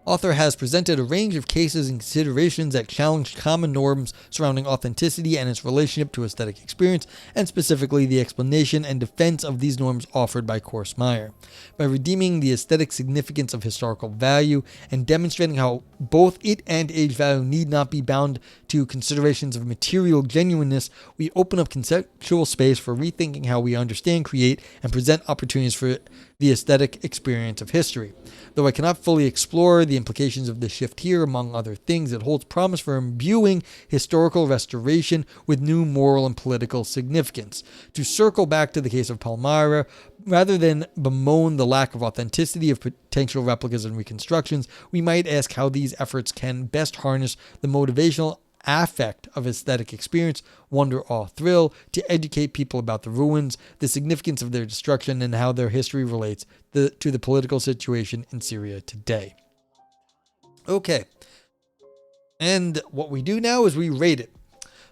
Author has presented a range of cases and considerations that challenge common norms surrounding authenticity and its relationship to aesthetic experience, and specifically the explanation and defense of these norms offered by Korsmeyer. By redeeming the aesthetic significance of historical value and demonstrating how both it and age value need not be bound to considerations of material genuineness, we open up conceptual space for rethinking how we understand, create, and present opportunities for the aesthetic experience of history. Though I cannot fully explore the implications of this shift here, among other things, it holds promise for imbuing historical restoration with new moral and political significance. To circle back to the case of Palmyra, rather than bemoan the lack of authenticity of potential replicas and reconstructions, we might ask how these efforts can best harness the motivational affect of aesthetic experience, wonder, awe, thrill, to educate people about the ruins, the significance of their destruction, and how their history relates to the political situation in Syria today. Okay. And what we do now is we rate it.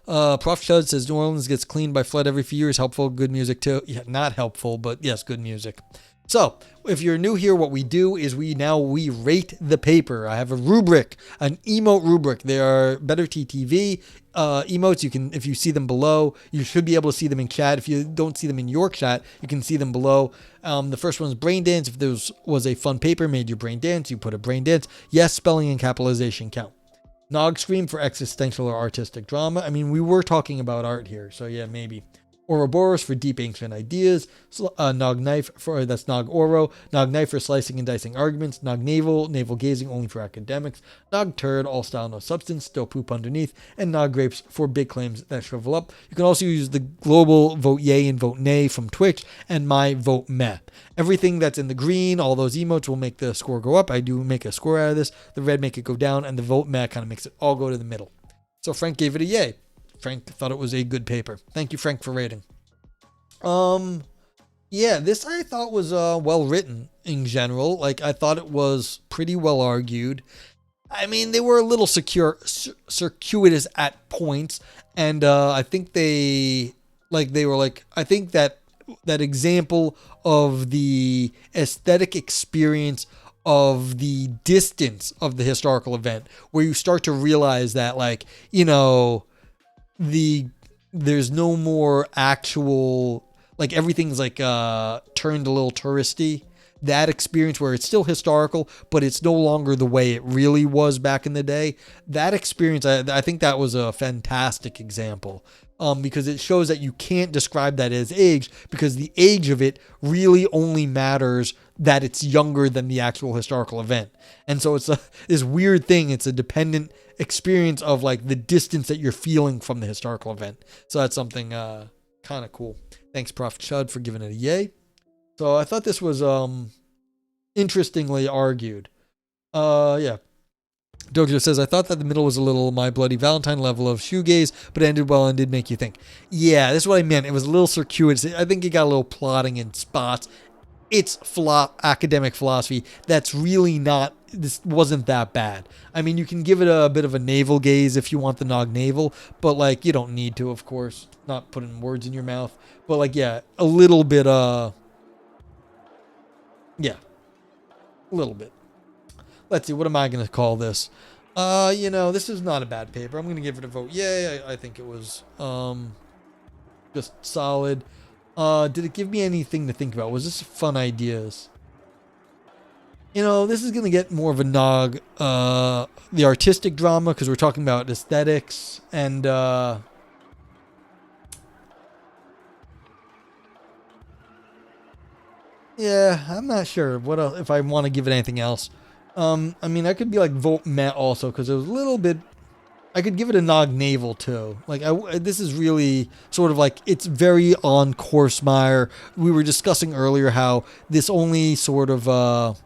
Prof. Chud says New Orleans gets cleaned by flood every few years. Helpful, good music too. Yeah, not helpful, but yes, good music. So, if you're new here, what we do is we rate the paper. I have a rubric, an emote rubric. They are better TTV emotes. You can, if you see them below, you should be able to see them in chat. If you don't see them in your chat, you can see them below. The first one is brain dance. If there was a fun paper made you brain dance, you put a brain dance. Yes, spelling and capitalization count. Nog scream for existential or artistic drama. I mean, we were talking about art here, so yeah, maybe. Ouroboros for deep ancient ideas. Nog knife for, that's Nog Oro. Nog knife for slicing and dicing arguments. Nog navel gazing only for academics. Nog turd, all style no substance, still poop underneath. And Nog grapes for big claims that shrivel up. You can also use the global vote yay and vote nay from Twitch and my vote meh. Everything that's in the green, all those emotes will make the score go up. I do make a score out of this. The red make it go down, and the vote meh kind of makes it all go to the middle. So Frank gave it a yay. Frank thought it was a good paper. Thank you, Frank, for rating. Yeah, this I thought was well written in general. Like, I thought it was pretty well argued. I mean, they were a little circuitous at points, and I think I think that example of the aesthetic experience of the distance of the historical event, where you start to realize that, like, you know, there's no more actual, like, everything's like turned a little touristy. That experience where it's still historical, but it's no longer the way it really was back in the day. That experience, I think that was a fantastic example, because it shows that you can't describe that as age, because the age of it really only matters that it's younger than the actual historical event. And so it's this weird thing. It's a dependent experience of, like, the distance that you're feeling from the historical event. So that's something kind of cool. Thanks, Prof. Chud, for giving it a yay. So I thought this was interestingly argued. Yeah. Dojo says, I thought that the middle was a little My Bloody Valentine level of shoegaze, but ended well and did make you think. Yeah, that's what I meant. It was a little circuitous. I think it got a little plotting in spots. It's academic philosophy. That's really not, this wasn't that bad. I mean, you can give it a bit of a navel gaze if you want the nog navel, but like, you don't need to, of course. Not putting words in your mouth. But like, yeah, a little bit, yeah, a little bit. Let's see, what am I going to call this? This is not a bad paper. I'm going to give it a vote. Yeah, I think it was just solid. Did it give me anything to think about? Was this fun ideas? This is going to get more of a nog, the artistic drama, because we're talking about aesthetics and, yeah, I'm not sure what else, if I want to give it anything else. I mean, I could be like vote Matt also, because it was a little bit, I could give it a nog navel too. Like, this is really sort of like, it's very on Korsmeyer. We were discussing earlier how this only sort of,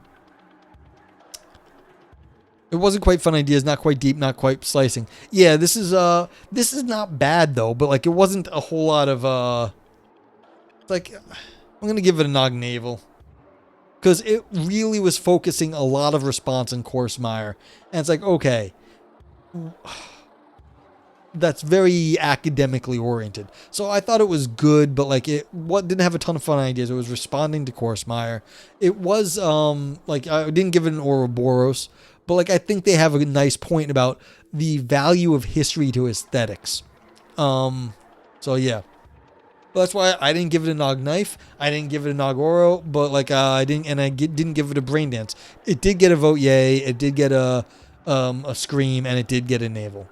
it wasn't quite fun ideas, not quite deep, not quite slicing. Yeah, this is not bad though, but like, it wasn't a whole lot of, like, I'm going to give it a nog navel. Because it really was focusing a lot of response on Korsmeyer. And it's like, okay, that's very academically oriented. So I thought it was good, but like didn't have a ton of fun ideas. It was responding to Korsmeyer. It was like, I didn't give it an Ouroboros, but like, I think they have a nice point about the value of history to aesthetics. So yeah. But that's why I didn't give it a nog knife. I didn't give it a nog oro, but like I didn't give it a brain dance. It did get a vote yay. It did get a scream, and it did get a navel.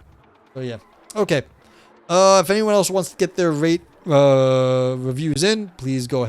So yeah. Okay. If anyone else wants to get their reviews in, please go ahead.